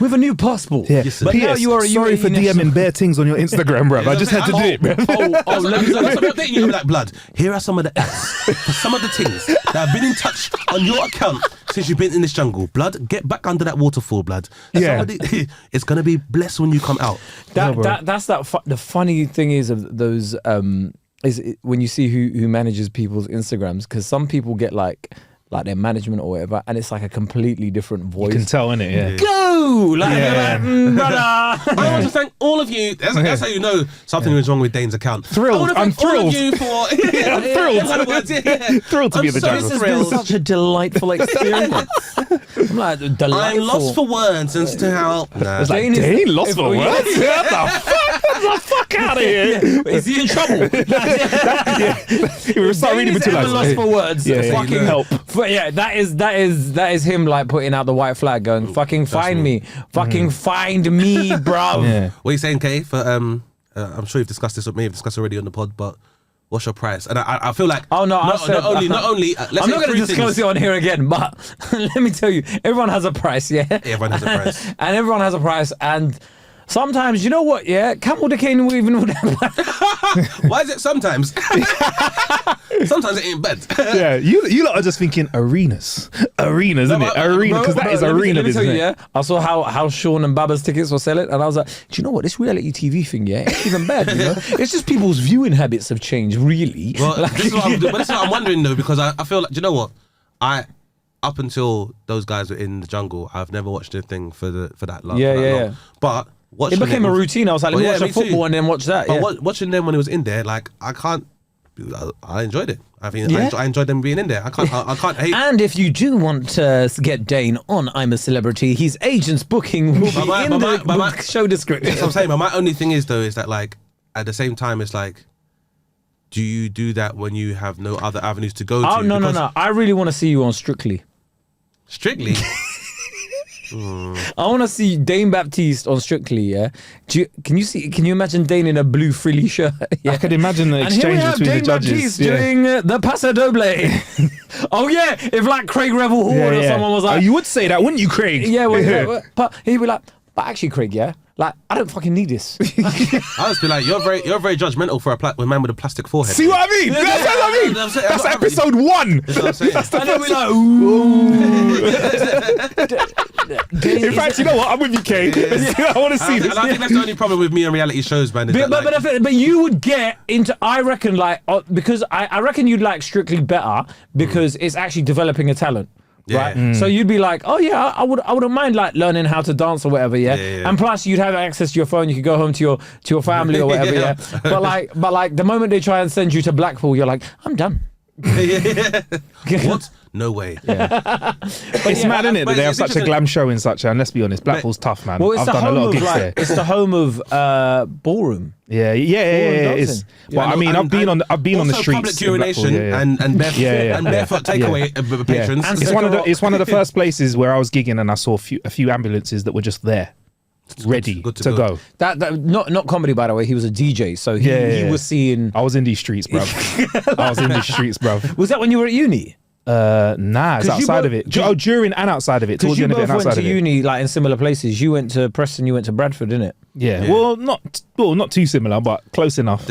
With a new passport. Yeah. Yes, sir. But now P.S. you are a sorry UAE for national. DMing bare things on your Instagram, bruv. I just had to do it, bruv. Let me update you. I'm like, blood, here are some of the acts for some of the things that have been in touch on your account since you've been in this jungle. Blood, get back under that waterfall, blood. Yeah. It's going to be blessed when you come out. The funny thing is of those when you see who manages people's Instagrams, because some people get like their management or whatever, and it's like a completely different voice. You can tell, innit? Yeah. Go! Like, Yeah. they're like, brother. I want to thank all of you. That's how you know something is wrong with Dane's account. Thrilled. I want to thank all of you for I'm thrilled. in other words, yeah. Thrilled to be in the so jungle. This has been thrilled. such a delightful experience. I'm like, delightful. I'm lost for words as to how. Nah. It's like, Dane is- Dane lost if for we- words? What the fuck? Get the fuck out of here. Is he in trouble? We start Dane reading is between ever lost for lines. words. Yeah, Fucking help. But yeah, that is him like putting out the white flag, going, "Fucking find me, fucking find me, bruv." Yeah. What are you saying, Kay? For I'm sure you've discussed this with me. You've discussed already on the pod, but what's your price? And I feel like Oh no! not only. Let's I'm not going to disclose things. it on here again, but let me tell you, everyone has a price, yeah. Everyone has a price. And everyone has a price, and sometimes, you know what? Yeah, camel decaying even with Why is it sometimes? Sometimes it ain't bad. Yeah, you lot are just thinking arenas, isn't it? Arena, because that is arena Let me tell business. you, yeah. I saw how Sean and Baba's tickets were selling, and I was like, do you know what? This reality TV thing, yeah, ain't even bad. You know, it's just people's viewing habits have changed, really. Well, Like, this is what I'm wondering though, because I feel like, do you know what? Up until those guys were in the jungle, I've never watched a thing for that long. Yeah, for that yeah, long. yeah. But watching it became a them- routine. I was like, let me Well, watch yeah, the me too. football and then watch that. But Yeah. watching them when he was in there, like I enjoyed it. I think Yeah. I enjoyed them being in there. I can't hate. And if you do want to get Dane on I'm a Celebrity, his agent's booking will be in the show description. That's what I'm saying. But my only thing is though is that like at the same time it's like, do you do that when you have no other avenues to go to? Oh, no. Because I really want to see you on Strictly. Strictly. I want to see Dane Baptiste on Strictly, yeah? Can you imagine Dane in a blue frilly shirt? Yeah? I could imagine the And here we exchange have between Dane the judges. Baptiste Yeah. doing the Paso Doble. Oh yeah, if like Craig Revel Horde or someone was like, you would say that, wouldn't you, Craig? yeah, well, but he'd be like, but actually, Craig, yeah, like I don't fucking need this. I just be like, you're very judgmental for a man with a plastic forehead. See what I mean? That's what I mean. I'm saying, That's I'm not having- episode 1. That's what I'm saying. And then we're like, ooh. In fact, you know what? I'm with you, Kay. I want to see And this. I think that's the only problem with me and reality shows, man. Is But, that, like, but you would get into, I reckon, like, because I reckon you'd like Strictly better because it's actually developing a talent. Right, Yeah. so you'd be like, oh yeah, I wouldn't mind like learning how to dance or whatever, yeah. Yeah. And plus, you'd have access to your phone. You could go home to your family or whatever, yeah. But like the moment they try and send you to Blackpool, you're like, I'm done. What? No way. It's mad, isn't it? That but they have it's such a interesting- glam show in such, and let's be honest, Blackpool's tough, man. Well, it's I've the done a home lot of of gigs like, there. it's the home of ballroom. Yeah. dancing. It's, well, I mean, I've been on the also streets. public in urination Blackpool, yeah. and barefoot, Yeah. and barefoot takeaway patrons. And It's one of the first places where I was gigging, and I saw a few ambulances that were just there, ready good to to go. go. That not comedy, by the way. He was a DJ, so he was seeing. I was in these streets, bruv. I was in these streets, bruv. Was that when you were at uni? Nah, it's 'Cause you outside both- of it. During and outside of it. Because Towards the you end of it both and went outside to of it. uni like in similar places. You went to Preston, you went to Bradford, didn't it? Yeah. Well, not too similar, but close enough.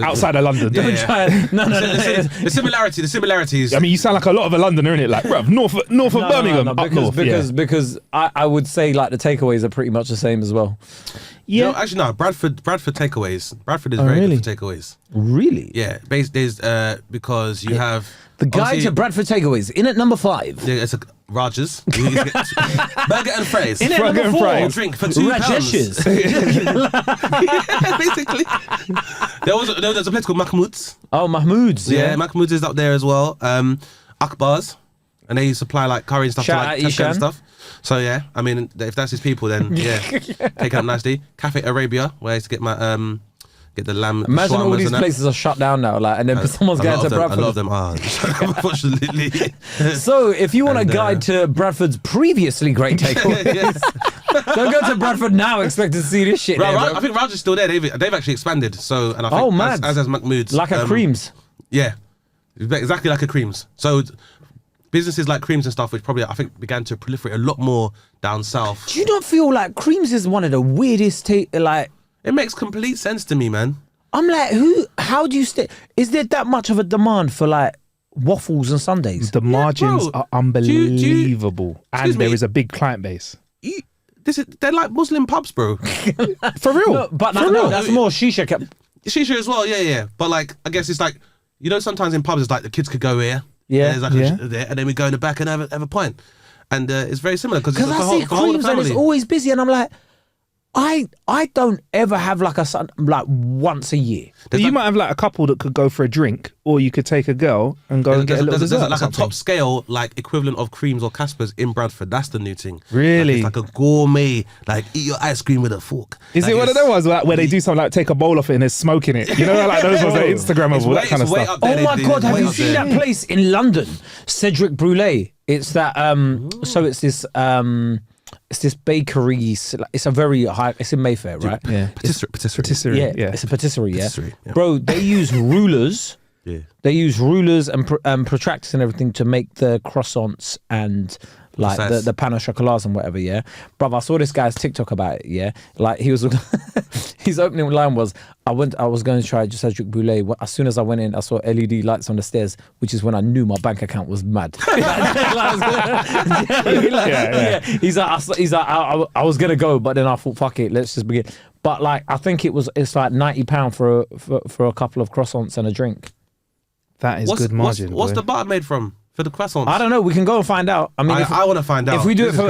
Outside of London. No. The similarities. I mean, you sound like a lot of a Londoner, innit? Like, bruv, north of Birmingham, up north. Because I would say like the takeaways are pretty much the same as well. Yeah. No, actually, no. Bradford takeaways. Bradford is very good for takeaways. Really? Yeah. There's because you have the guide to Bradford takeaways in at number 5. Yeah, it's a Rogers. Burger and fries. In at number 4. Drink for £2. Rajesh's. Basically. There's a place called Mahmoud's. Oh, Mahmoud's. Yeah, Mahmoud's is up there as well. Akbar's, and they supply like curry and stuff, Shout to like out Tesco and Ishan. stuff. So yeah, I mean, if that's his people, then yeah, take it up nicely. Cafe Arabia, where I used to get my get the lamb. Imagine all shawarmas these and that. places are shut down now, like, and then someone's going to Bradford. A lot of them are, unfortunately. So, if you want a guide to Bradford's previously great takeaways, don't go to Bradford now expecting to see this shit. I think Raj is still there. They've actually expanded. So, and I think as has Mahmoud's. Like a Creams. Yeah, exactly like a Creams. So businesses like Creams and stuff, which probably I think began to proliferate a lot more down south. Do you not feel like Creams is one of the weirdest like? It makes complete sense to me, man. I'm like, how do you stay? Is there that much of a demand for like waffles and sundaes? The margins are unbelievable, and there me? is a big client base. They're like Muslim pubs, bro. For real. No, but no, that's more shisha. Shisha as well, yeah. But like, I guess it's like, you know, sometimes in pubs it's like the kids could go here, yeah, and there's like there, and then we go in the back and have a pint, and it's very similar because it's I the see whole Creams and it's always busy, and I'm like, I don't ever have like like once a year. You might have like a couple that could go for a drink, or you could take a girl and go and get a little dessert. There's like a top scale like equivalent of Creams or Caspers in Bradford. That's the new thing. Really? Like, it's like a gourmet, like eat your ice cream with a fork. Is like it one of those ones where they do something like take a bowl off it and there's smoke in it? You know, like those ones that are Instagrammable, that kind of stuff. Oh my God, have you seen that place in London? Cedric Brûlé. It's that, so it's this bakery. It's a very high. It's in Mayfair, right? Yeah, patisserie. Yeah, it's a patisserie. Patisserie, yeah. Bro, they use rulers. Yeah. They use rulers and protractors and everything to make the croissants and like the pain au chocolat and whatever. Yeah, bruv, I saw this guy's TikTok about it. Yeah, like he was his opening line was, I was going to try just Cedric Brûlé. As soon as I went in, I saw LED lights on the stairs, which is when I knew my bank account was mad. He's like, I was gonna go, but then I thought, fuck it, let's just begin. But like, I think it's like £90 for a couple of croissants and a drink. That is good margin. What's the butter made from for the croissants? I don't know. We can go and find out. I mean, I want to find out. If we do it for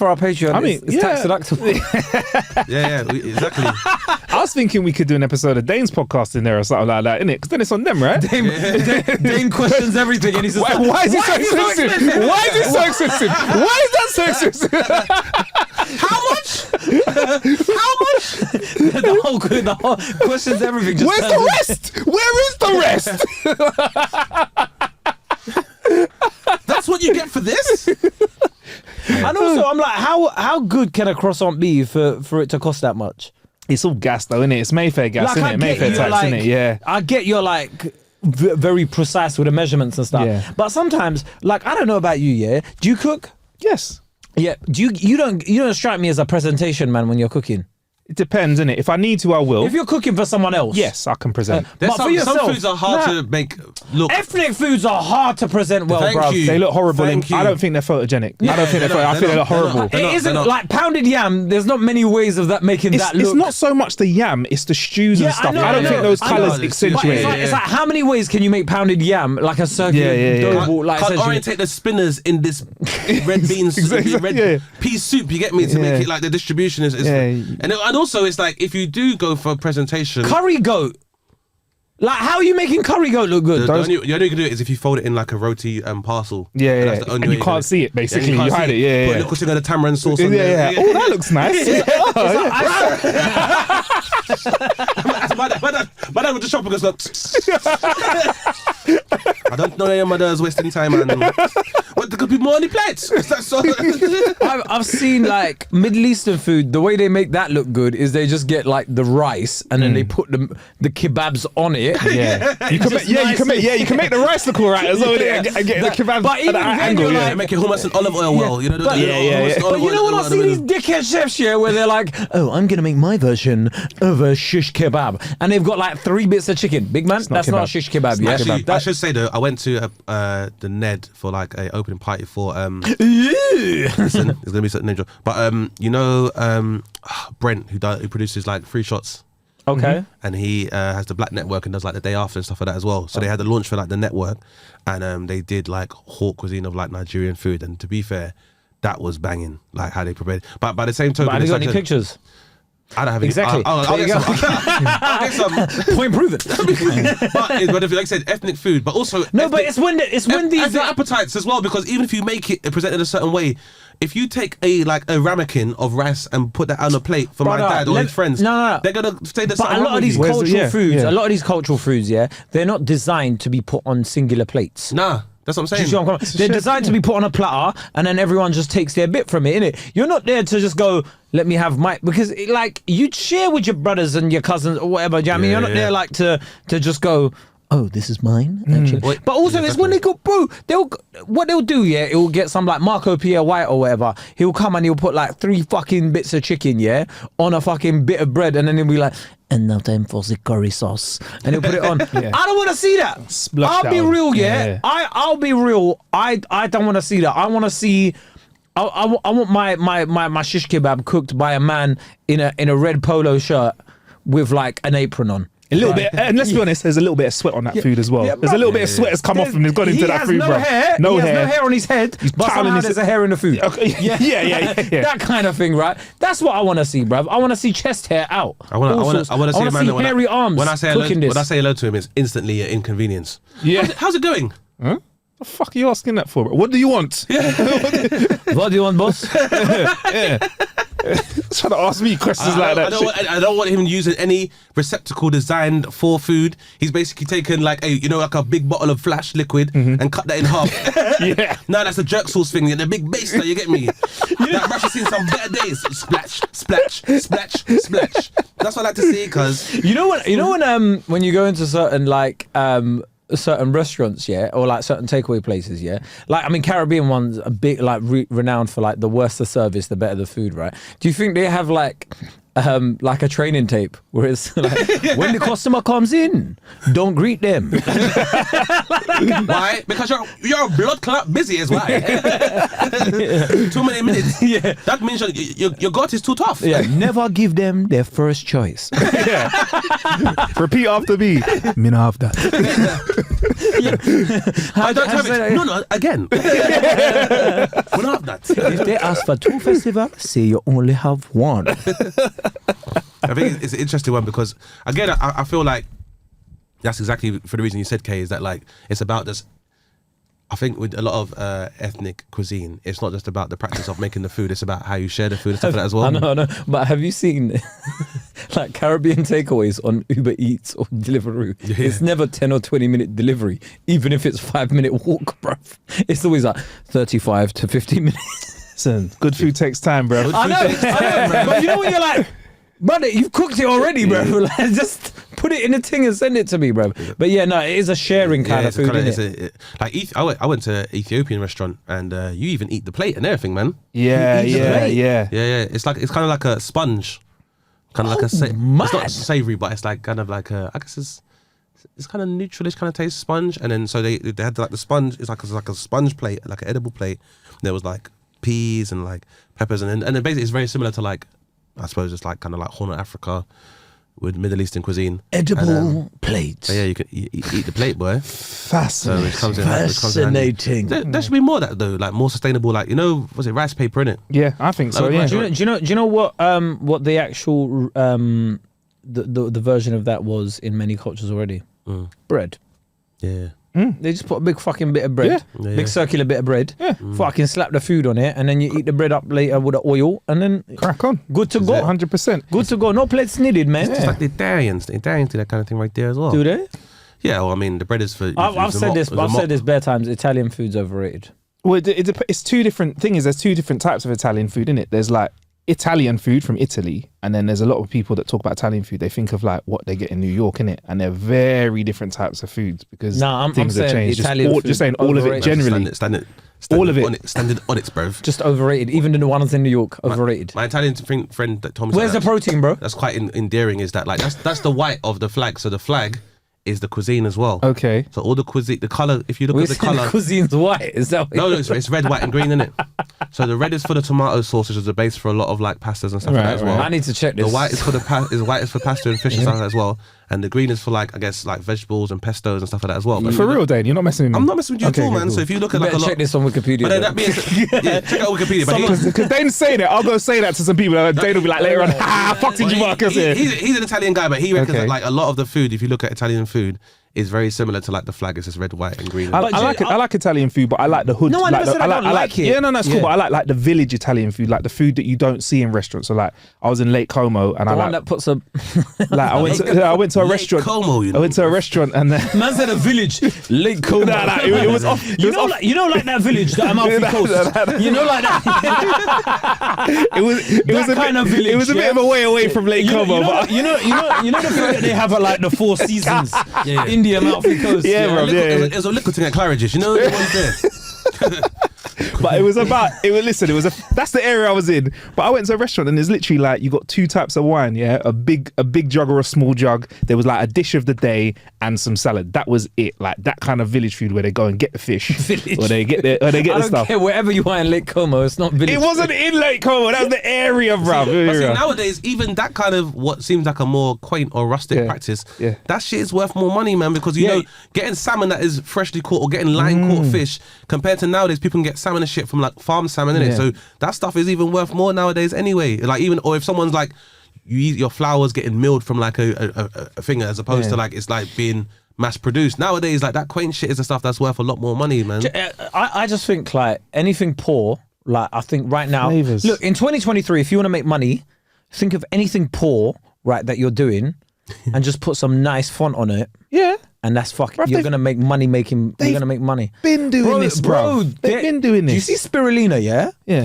our Patreon, I mean, it's tax deductible. Exactly. I was thinking we could do an episode of Dane's podcast in there or something like that, innit? Because then it's on them, right? Dane questions everything, and he's just why is it so expensive? Why is it so expensive? Why is that so expensive? How much? The whole questions everything. Just Where's the rest? Where is the rest? That's what you get for this? And also, I'm like, how good can a croissant be for it to cost that much? It's all gas though, innit? It's Mayfair gas, Like, innit? Mayfair tax, like, innit? Yeah. I get you're like very precise with the measurements and stuff. Yeah. But sometimes, like, I don't know about you, yeah? Do you cook? Yes. Yeah. Do you don't strike me as a presentation man when you're cooking? It depends, innit? If I need to, I will. If you're cooking for someone else, yes, I can present. There's but for yourself, some foods are hard to make look. ethnic foods are hard to present well, Thank bro. you. They look horrible. Thank you. I don't think they're photogenic. I don't think they're photogenic. I think they look horrible. It isn't like pounded yam. There's not many ways of that making that look. It's not so much the yam, it's the stews and stuff. I don't think those colours accentuate it. It's like how many ways can you make pounded yam like a circular dough ball? Like can't orientate the spinners in this red beans, red pea soup. You get me to make it like the distribution is. And also it's like if you do go for a presentation, curry goat. Like, how are you making curry goat look good? The only way you can do it is if you fold it in like a roti pastel. Yeah. That's the only way you can't see it, basically. You hide it, yeah. Put a little thing of the tamarind sauce on there. Oh, that looks nice. My dad would just shop and goes, look. I don't know your mother's wasting time, man. What there could be more on the plates. That's so. I've seen like Middle Eastern food. The way they make that look good is they just get like the rice and then they put the kebabs on it. Yeah, you can make the rice look alright as well. And get the kebab but at even that then angle. you're Yeah. They make it hummus and olive oil well. You know. But- But you know what I see these dickhead chefs here where they're like, oh, I'm gonna make my version of a shish kebab, and they've got like 3 bits of chicken. Big man, that's not a kebab. shish kebab. Yeah, Actually, I That- should say though, I went to the Ned for like a opening party for listen, it's gonna be something ninja. But you know Brent who produces like Free Shots. Okay. And he has the Black Network and does like the day after and stuff like that as well. So they had the launch for like the network, and they did like haute cuisine of like Nigerian food. And to be fair, that was banging, like how they prepared. But by the same token, But have you it's got like any pictures? I don't have Exactly. any. I'll There get you some. I'll get some. Point proven. But if like I said, ethnic food, but also No, but it's when these ethnic appetites as well, because even if you make it presented a certain way, if you take a ramekin of rice and put that on a plate for my Brother, dad or his friends, no. they're gonna say there's But a something lot wrong of with these you. Where's the- cultural yeah, foods, yeah. a lot of these cultural foods, yeah, they're not designed to be put on singular plates. Nah, that's what I'm Do you saying. see what I'm coming? They're designed to be put on a platter, and then everyone just takes their bit from it, innit? You're not there to just go, let me have my, because like you'd share with your brothers and your cousins or whatever. Do you know what I mean? You're not there like to just go, oh, this is mine, actually. Wait, But also, it's when they go, bro, what they'll do, yeah, it'll get some like Marco Pierre White or whatever. He'll come and he'll put like 3 fucking bits of chicken, yeah, on a fucking bit of bread, and then he'll be like, and now time for the curry sauce, and he'll put it on. Yeah. I don't want to see that. Splashed I'll be out. real, yeah. Yeah. I'll be real. I don't want to see that. I want to see. I want my shish kebab cooked by a man in a red polo shirt with like an apron on. A little bit, and let's be honest, there's a little bit of sweat on that food as well. Yeah, There's a bro. little bit of sweat has come off and it's gone into that food, He has bro. no hair. No He hair. has no hair on his head, but toweling somehow his- there's a hair in the food. Okay, yeah. That kind of thing, right? That's what I want to see, bruv. I want to see chest hair out. I want to see a man that hairy arms when I say hello, cooking this. when I say hello to him, it's instantly an inconvenience. Yeah. How's it going? Huh? The fuck are you asking that for, bro? What do you want? What do you want, boss? Trying to ask me questions like that. I don't want him using any receptacle designed for food. He's basically taken like like a big bottle of flash liquid and cut that in half. Yeah. No, that's a jerk sauce thing. The big base that you get me. That brush has seen some better days. Splash, splash, splash, splash. That's what I like to see, cuz. You know when you go into certain like certain restaurants, yeah, or like certain takeaway places, yeah, like I mean Caribbean ones are big, like renowned for like the worse the service, the better the food, right? Do you think they have like a training tape where it's like when the customer comes in, don't greet them? Why? Because you're a blood clot busy is why. Too many minutes. Yeah. That means your gut is too tough. Yeah, never give them their first choice. Repeat after me. Me not have that. I don't have it. No, again. We don't have that. If they ask for 2 festivals, say you only have 1. I think it's an interesting one because again, I feel like that's exactly for the reason you said, Kay, is that like it's about this. I think with a lot of ethnic cuisine, it's not just about the practice of making the food; it's about how you share the food and stuff like that as well. I know. But have you seen like Caribbean takeaways on Uber Eats or Deliveroo? Yeah. It's never 10 or 20 minute delivery, even if it's 5-minute walk, bruv. It's always like 35 to 50 minutes. Listen, good food takes time, bro. I know. But you know when you're like, brother, you've cooked it already, bro. Like, just put it in a thing and send it to me, bro. But yeah, no, it is a sharing kind of food, isn't it? I went to an Ethiopian restaurant and you even eat the plate and everything, man. Yeah. Yeah. It's kind of like a sponge, kind of like it's mad. not savoury, but it's like kind of like I guess it's kind of neutralish kind of taste sponge. And then so they had like the sponge. It's like a sponge plate, like an edible plate. There was like peas and like peppers and then basically it's very similar to like I suppose it's like kind of like Horn of Africa with Middle Eastern cuisine. Edible plates. So yeah, you eat the plate, boy. Fascinating. So it comes in handy. Fascinating. There should be more of that though, like more sustainable. Like was it rice paper in it? Yeah, I think so. Like, Yeah. right. Do you know what the actual the version of that was in many cultures already? Bread. Yeah. They just put a big fucking bit of bread, Yeah. big circular bit of bread, fucking slap the food on it, and then you eat the bread up later with the oil, and then Crack on. good to go. 100%. Good to go. No plates needed, man. It's like the Italians do that kind of thing right there as well. Do they? Yeah, well, I mean, the bread is for. I've said this bare times. Italian food's overrated. Well, it's two different things. There's two different types of Italian food, innit? There's like Italian food from Italy, and then there's a lot of people that talk about Italian food. They think of like what they get in New York, innit? And they're very different types of foods because things have changed. Just saying all of it generally. Standard all of it. Standard on its, bro. Just overrated. Even the ones in New York, overrated. My Italian friend that told me. Where's the protein, bro? That's quite endearing. Is that like that's the white of the flag? So the flag is the cuisine as well. Okay. So all the cuisine, the color. If you look at the color, the cuisine's white. Is that? No, it's red, white, and green, isn't it? So the red is for the tomato sauce, which is the base for a lot of like pastas and stuff like that as well. I need to check this. The white is for pasta and fish and stuff like that as well. And the green is for like, I guess, like vegetables and pestos and stuff like that as well. But For real, Dane, you're not messing with me. I'm not messing with you at all, man. Cool. So if you look at You like a better lot, check this on Wikipedia. but then that means, yeah, check out Wikipedia. But Because Dane's saying it, I'll go say that to some people. And Dane will be like later on, fuck did you, Marcus? he's an Italian guy, but he reckons that like a lot of the food, if you look at Italian food, is very similar to like the flag. It's just red, white, and green. I like Italian food, but I like the hood. No, I never said I don't like it. Yeah, no, it's cool. But I like the village Italian food, like the food that you don't see in restaurants. So like, I was in Lake Como, and the I one like that puts a. like I went to a restaurant. Como, you know. I went to a restaurant, and then Man said a village, Lake Como. it was off. You know, like that village, the Amalfi Coast. You know, like that. It was a kind bit, of village. It was a bit of a way away from Lake Como, but you know the food that they have at like the Four Seasons in the Amalfi Coast. Yeah, bro. It was a liquid thing at Claridge's, you know, the ones there. But that's the area I was in. But I went to a restaurant and there's literally like, you got two types of wine, yeah? A big jug or a small jug. There was like a dish of the day and some salad. That was it. Like that kind of village food where they go and get the fish. Or they get the I don't stuff. care, wherever you are in Lake Como, it's not village. It wasn't in Lake Como. That was the area, bro. But see, nowadays, even that kind of what seems like a more quaint or rustic practice, that shit is worth more money, man, because you know, getting salmon that is freshly caught or getting line caught fish compared to nowadays, people can get salmon and shit from like farm salmon, innit? So that stuff is even worth more nowadays anyway. Like even, or if someone's like, you eat your flowers getting milled from like a thing as opposed to like, it's like being mass produced. Nowadays, like that quaint shit is the stuff that's worth a lot more money, man. I just think like anything poor, like I think right now, Flavors. look, in 2023, if you want to make money, think of anything poor, right, that you're doing and just put some nice font on it. Yeah. And that's fucking, you're going to make money you're going to make money. Been doing this, bro. They've been doing this. Do you see spirulina, yeah? Yeah.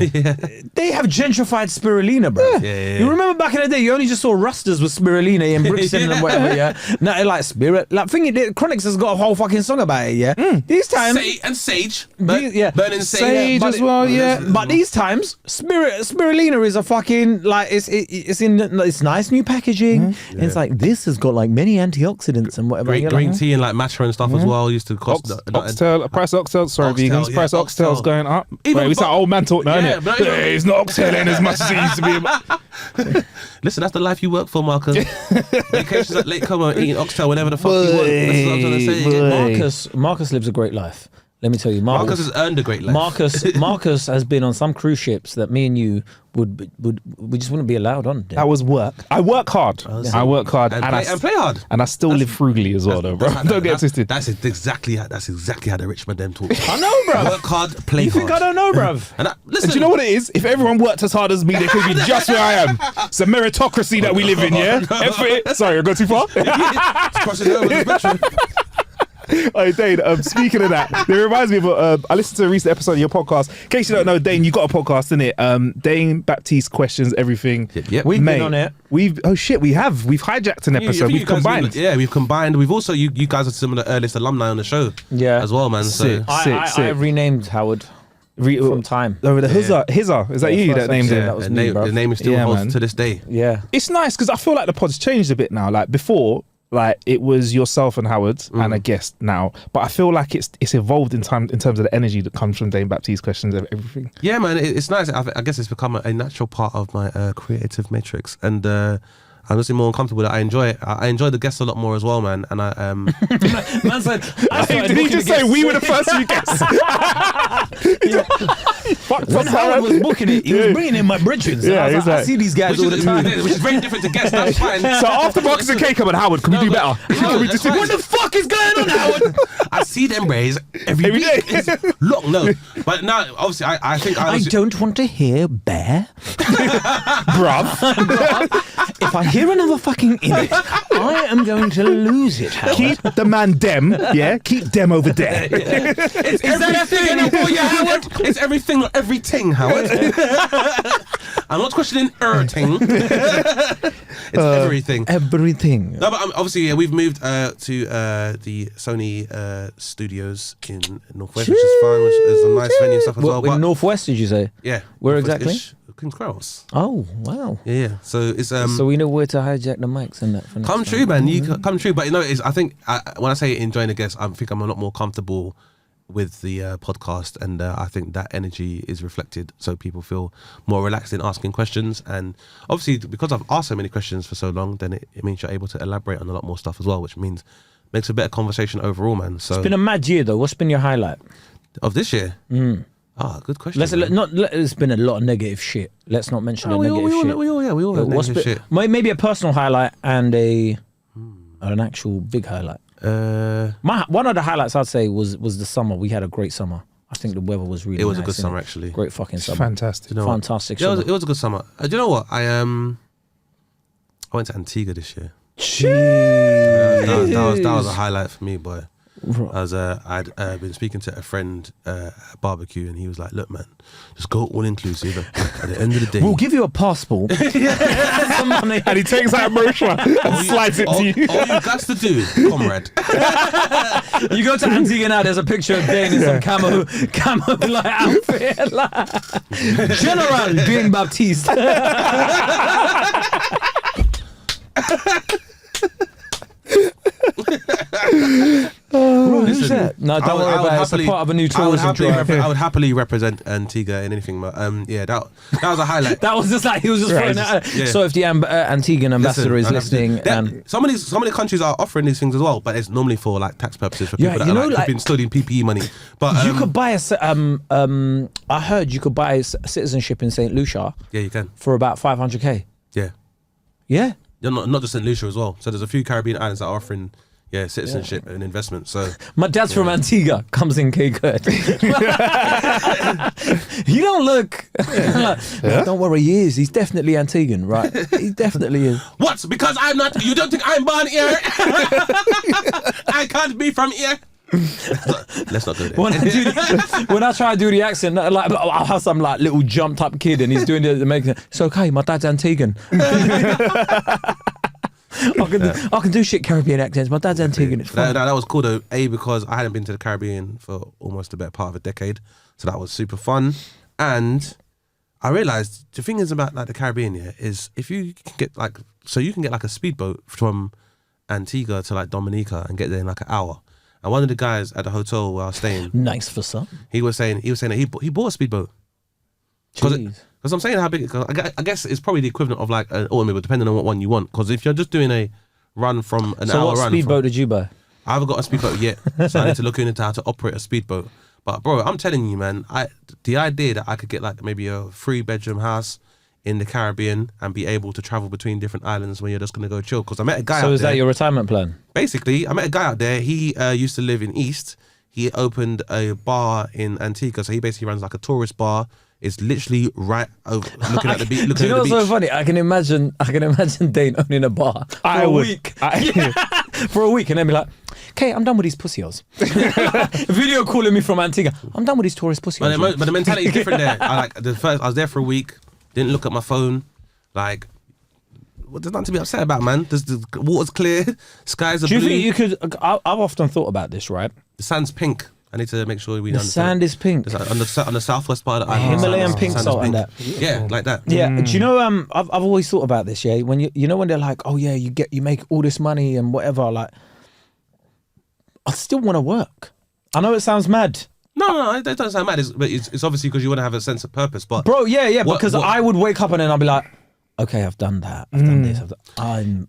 They have gentrified spirulina, bro. Yeah. You remember back in the day, you only just saw Rustas with spirulina in Brixton and whatever, yeah? Now they're like spirit. Like, Chronix has got a whole fucking song about it, yeah? These times... And sage. Burning sage. Sage as well, yeah. But these times, spirulina is a fucking, like, it's nice new packaging. And it's like, this has got like many antioxidants and whatever. Green tea and like matcha and stuff as well used to cost oxtail, price of oxtail, sorry vegans, price of oxtail's going up. Even it's that old man talk now, Yeah, innit? but Hey, it's not oxtailing as much as it used to be. Listen, that's the life you work for, Marcus. Vacations at Lake Como and eating oxtail whenever the fuck you want. That's what I'm trying to say. Marcus lives a great life. Let me tell you, Marcus has earned a great life. Marcus has been on some cruise ships that me and you we just wouldn't be allowed on. That was work. I work hard. I work hard and play hard. And I still live frugally as well, though, bro. Don't get twisted. That's exactly how the rich man them talk. I know, bro. Work hard, play you hard. think I don't know, bruv? And listen, And do you know what it is? If everyone worked as hard as me, they could be just where I am. It's a meritocracy that we live in, yeah? Sorry, I got too far? crossing over the spectrum. Oh, Dane, speaking of that, it reminds me of, I listened to a recent episode of your podcast. In case you don't know, Dane, you got a podcast, innit? Dane Baptiste Questions Everything. Yep. We've been on it. We've hijacked an episode. We've combined. We've combined. We've also, you guys are some of the earliest alumni on the show as well, man. Sick. I renamed Howard from time. Over the Hizza. Is that you that named it? That was me, the name is still holds to this day. Yeah. It's nice because I feel like the pod's changed a bit now. Like before, like it was yourself and Howard and a guest now, but I feel like it's evolved in terms of the energy that comes from Dane Baptiste Questions Everything. Yeah, man, it's nice. I guess it's become a natural part of my creative matrix, and I'm just more uncomfortable with it. I enjoy it. I enjoy the guests a lot more as well, man. And I Man said, did he just say we were the first few guests? When Howard was booking it, he was bringing in my bridges. Yeah, I was like, I see these guys all the time. which is very different to guests. That's fine. So after Marcus and Kay come on, Howard, can we do better? That's fine. What the fuck is going on, Howard? I see them rays every Every day. week. Long, no. But now, obviously, I think I don't want to hear bear. Bruv. If I Hear another fucking image. I am going to lose it, Howard. Keep the man dem, yeah? Keep dem over there. It's everything for you, Howard. It's everything, Howard. I'm not questioning everything. It's everything. Everything. No, but obviously, yeah, we've moved to the Sony studios in Northwest, which is fun, which is a nice venue and stuff as well. In Northwest, did you say? Yeah. Where exactly? King's Cross. Oh, wow. Yeah. So it's So we know where to hijack the mics and that. For next come time. true, man. You come true, but you know, I think when I say enjoying the guests, I think I'm a lot more comfortable with the podcast, and I think that energy is reflected, so people feel more relaxed in asking questions. And obviously, because I've asked so many questions for so long, then it means you're able to elaborate on a lot more stuff as well, which makes a better conversation overall, man. So It's been a mad year, though. What's been your highlight? of this year. Good question. It's been a lot of negative shit. Let's not mention the negative shit. We all have negative shit. Maybe a personal highlight and an actual big highlight. One of the highlights I'd say was the summer. We had a great summer. I think the weather was really. It was nice, a good innit? summer, actually. Great fucking summer. Fantastic. You know what? Fantastic It summer. was a good summer. Do you know what? I went to Antigua this year. That was a highlight for me, boy. I'd been speaking to a friend at barbecue, and he was like, "Look, man, just go all inclusive. At the end of the day, We'll give you a passport. Some money. And he takes out a brochure and slides it to you. all you got to do, comrade." You go to Antigua now, there's a picture of Dane in some camo like outfit. Like, General Dane Baptiste. Who's that? No, don't worry about it. It's a part of a new tourism drive. I would happily represent Antigua in anything, but yeah, that was a highlight. That was just like he was just throwing that. Yeah. So if the Antiguan ambassador is listening, and some of the countries are offering these things as well, but it's normally for like tax purposes for Yeah, people you that know, are like- been studying PPE money. But you could buy I heard you could buy a citizenship in St. Lucia yeah, you can. for about 500k. Yeah, Yeah. you're not just in Lucia as well. So there's a few Caribbean islands that are offering citizenship and investment. So My dad's from Antigua, comes in Kae Kurd. You don't look. Don't worry, he is. He's definitely Antiguan, right? He definitely is. what? Because I'm not. You don't think I'm born here? I can't be from here. Let's not do that. When I try to do the accent, like I'll have some like little jumped up kid and he's doing the making. It's okay, my dad's Antiguan. I can do shit Caribbean accents. My dad's Antiguan. It's fine. That was cool though. Because I hadn't been to the Caribbean for almost the better part of a decade, so that was super fun. And I realized the thing is about like the Caribbean, is if you can get like a speedboat from Antigua to like Dominica and get there in like an hour. And one of the guys at the hotel where I was staying, Nice for some. he was saying that he bought a speedboat. Jeez. Because I'm saying how big, cause I guess it's probably the equivalent of like an automobile, depending on what one you want. Because if you're just doing a run from an So hour what run, speedboat did you buy? I haven't got a speedboat yet, so I need to look into how to operate a speedboat. But bro, I'm telling you, man, the idea that I could get like maybe a 3-bedroom house in the Caribbean and be able to travel between different islands when you're just gonna go chill. Because I met a guy. So out is there, that your retirement plan? Basically, I met a guy out there. He used to live in East. He opened a bar in Antigua, so he basically runs like a tourist bar. It's literally right over, looking at the beach. Do you know what's so funny? I can imagine Dane owning a bar for a week. For a week, and then be like, "Okay, I'm done with these pussy hoes." Video calling me from Antigua. I'm done with these tourist pussy hoes. But the mentality is different there. I was there for a week. Didn't look at my phone. Like, there's nothing to be upset about, man. The water's clear, skies are Do you blue. think you could? I've often thought about this, right? The sand's pink. I need to make sure we The understand. sand is pink. It's like on the southwest part of the island. Himalayan the pink sand is salt and that. Yeah, like that. Yeah. Do you know? I've always thought about this. Yeah. When you know when they're like, oh yeah, you make all this money and whatever. Like, I still want to work. I know it sounds mad. No, it doesn't sound mad. It's obviously because you want to have a sense of purpose. But Bro, yeah, because what- I would wake up and then I'll be like, okay, I've done that. I've done this.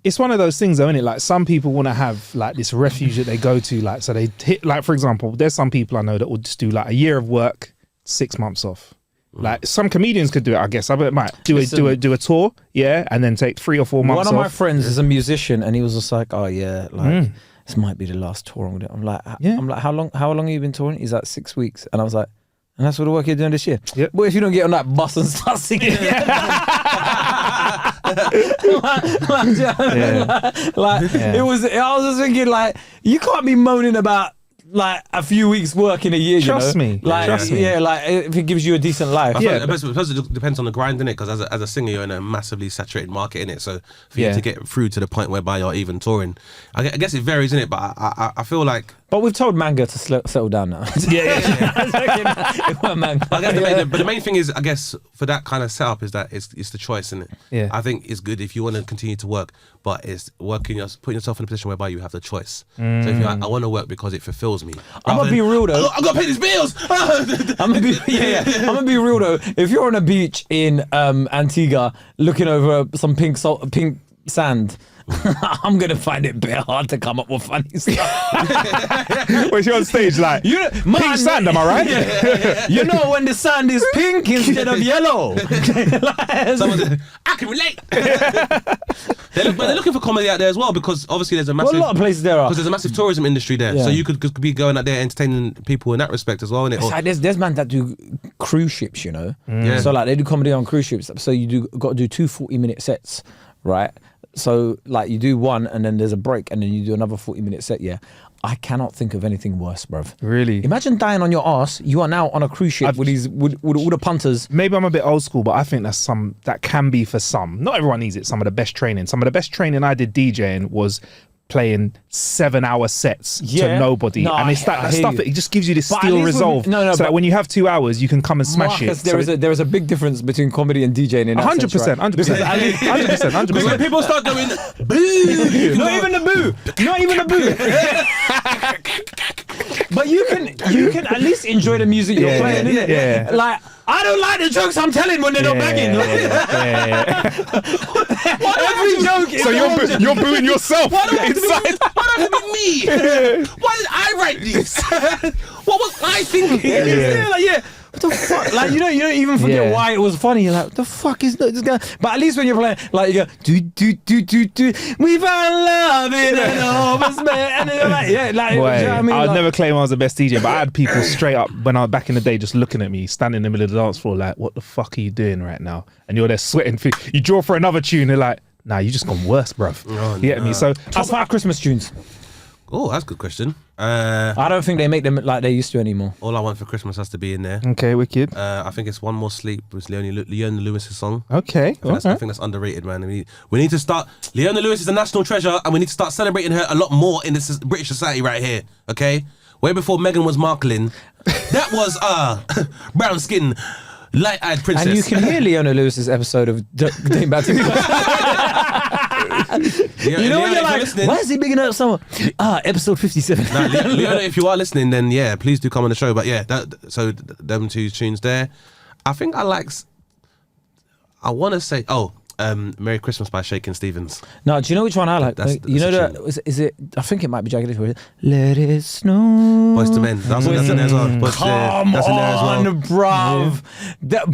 It's one of those things, though, isn't it? Like, some people want to have like this refuge that they go to, like, so they hit, like, for example, there's some people I know that will just do like a year of work, 6 months off. Like, some comedians could do it, I guess. I bet might do a tour, yeah, and then take 3 or 4 months off. One of my friends is a musician, and he was just like, "Oh yeah, like this might be the last tour I'm gonna do." I'm like, "How long have you been touring?" He's like, 6 weeks, and I was like, "And that's what the work you're doing this year?" Yep. But if you don't get on that bus and start singing, It was. I was just thinking, like, you can't be moaning about like a few weeks work in a year. Trust you know? me. Like, Trust me. yeah, like if it gives you a decent life. I suppose it depends on the grind, innit? Because as a singer, you're in a massively saturated market, innit? So for you to get through to the point whereby you're even touring, I guess it varies, innit? But I feel like. But we've told Manga to settle down now. But the main thing is, I guess, for that kind of setup is that it's the choice, isn't it? Yeah. I think it's good if you want to continue to work, but it's putting yourself in a position whereby you have the choice. So if you're like, I want to work because it fulfills me. I'm gonna be real though. I gotta pay these bills. I'm gonna be real though. If you're on a beach in Antigua looking over some pink sand, I'm gonna find it very hard to come up with funny stuff. Wait, you're on stage like, pink sand, am I right? You know when the sand is pink instead of yellow. I can relate. They're looking for comedy out there as well, because obviously there's a massive. Well, a lot of places there are. Because there's a massive tourism industry there, Yeah. so you could be going out there entertaining people in that respect as well, innit? It's like there's man that do cruise ships, you know. Yeah. So like they do comedy on cruise ships. So you got to do 2 40-minute sets, right? So like you do one and then there's a break and then you do another 40-minute set. Yeah, I cannot think of anything worse, bruv. Really? Imagine dying on your ass. You are now on a cruise ship with all the punters. Maybe I'm a bit old school, but I think that can be for some. Not everyone needs it. Some of the best training. Some of the best training I did DJing was playing 7-hour sets to nobody, and it's that stuff that it just gives you this steel resolve. So that when you have 2 hours, you can come and smash Marcus, it. there is a big difference between comedy and DJing in that 100%, sense, right? 100%. Because when people start going, boo, Not even the boo. But you can at least enjoy the music you're playing, innit? Yeah. Like, I don't like the jokes I'm telling when they're not banging. Every joke is So you're booing yourself inside. why don't it be me? Why did I write these? What was I thinking? What the fuck? Like you don't even forget why it was funny. You're like, what the fuck is this guy? But at least when you're playing, like you go do. We found love in an open space, and then you're like, you know what I mean? I'd never claim I was the best DJ, but I had people straight up when I was back in the day just looking at me, standing in the middle of the dance floor, like, what the fuck are you doing right now? And you're there sweating. You draw for another tune, they're like, nah, you just gone worse, bruv. You get me? So Top 5 Christmas tunes. Oh, that's a good question. I don't think they make them like they used to anymore. All I Want for Christmas has to be in there. okay, wicked. I think it's One More Sleep. It's Leona Lewis's song. Okay, I think that's underrated, man. We need to start. Leona Lewis is a national treasure, and we need to start celebrating her a lot more in this British society right here. Okay, way before Meghan was Markling, that was brown skin, light-eyed princess. And you can hear Leona Lewis's episode of Dane Baptiste. You know when you're like, why is he bigging up someone? Episode 57. Leona, if you are listening, then yeah, please do come on the show. But yeah, them 2 tunes there. I think I want to say, Merry Christmas by Shakin' Stevens. No, do you know which one I like? That's you know a that is it? I think it might be Jagged Edge. Let it snow. Boys to Men. That's in there as well. Come on, bruv.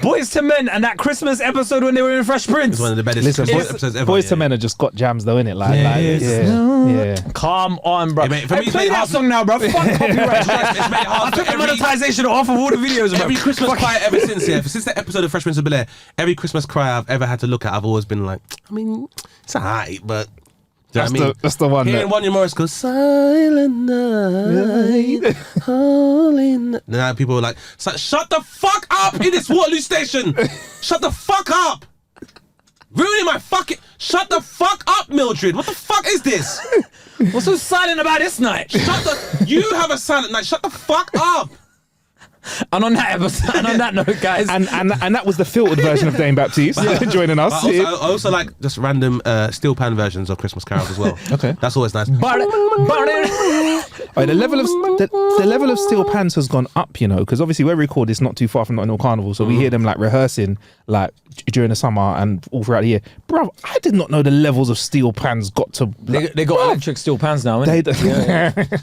Boys to Men and that Christmas episode when they were in Fresh Prince. It's one of the best episodes ever. Boys to Men have just got jams though, innit? Like, yeah. Come on, bro. Yeah, mate, for me, play that song now, bro. Fuck copyright. I took the monetization off of all the videos, bro. Every Christmas cry ever since the episode of Fresh Prince of Bel-Air, every Christmas cry I've ever had to look at, I've always been like, I mean, it's alright, but That's the one. Hearing Wanya Morris go, Silent Night, Holy Night. Now people are like, shut the fuck up in this Waterloo station. Shut the fuck up. Ruining my fucking... Shut the fuck up, Mildred. What the fuck is this? What's so silent about this night? You have a silent night. Shut the fuck up. And on that episode, and on that note, guys, and that was the filtered version of Dane Baptiste joining us. I also like just random steel pan versions of Christmas carols as well. Okay, that's always nice. The level of steel pans has gone up, you know, because obviously where we record is not too far from Nottingham Carnival, so we hear them like rehearsing like during the summer and all throughout the year. Bro, I did not know the levels of steel pans got to. They got electric steel pans now. Innit?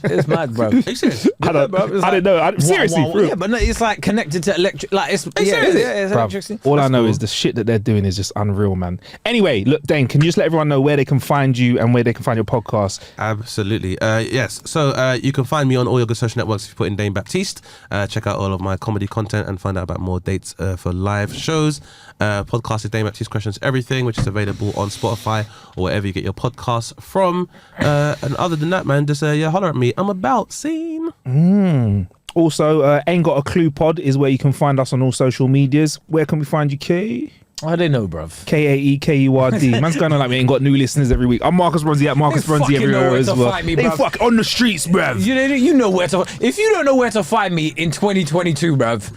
It's mad, bro. Are you serious? I didn't know. Seriously, yeah, but no, it's like connected to electric. Like it's it's Bruv, electricity. all I know is the shit that they're doing is just unreal, man. Anyway, look, Dane, can you just let everyone know where they can find you and where they can find your podcast? Absolutely. Yes. So you can find me on all your good social networks if you put in Dane Baptiste. Check out all of my comedy content and find out about more dates for live shows. Podcast is Dane Baptiste Questions Everything, which is available on Spotify or wherever you get your podcasts from. And other than that, man, just holler at me. I'm about scene. Also, Ain't Got a Clue Pod is where you can find us on all social medias. Where can we find you, Kay? I don't know, bruv. KAEKURD. Man's going on like we ain't got new listeners every week. I'm Marcus Bronzy at Marcus Bronzy everywhere as well. Find me, They bruv. fuck on the streets, bruv. You know where to. If you don't know where to find me in 2022, bruv,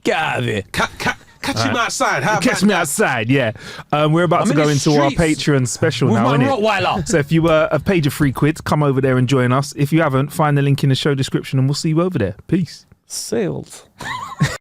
get out of here. Catch him outside. How Catch about me that? outside, yeah. We're about I'm to in go the into our streets Patreon special with now, my innit? Rottweiler. So if you have paid your £3, come over there and join us. If you haven't, find the link in the show description and we'll see you over there. Peace. Sales.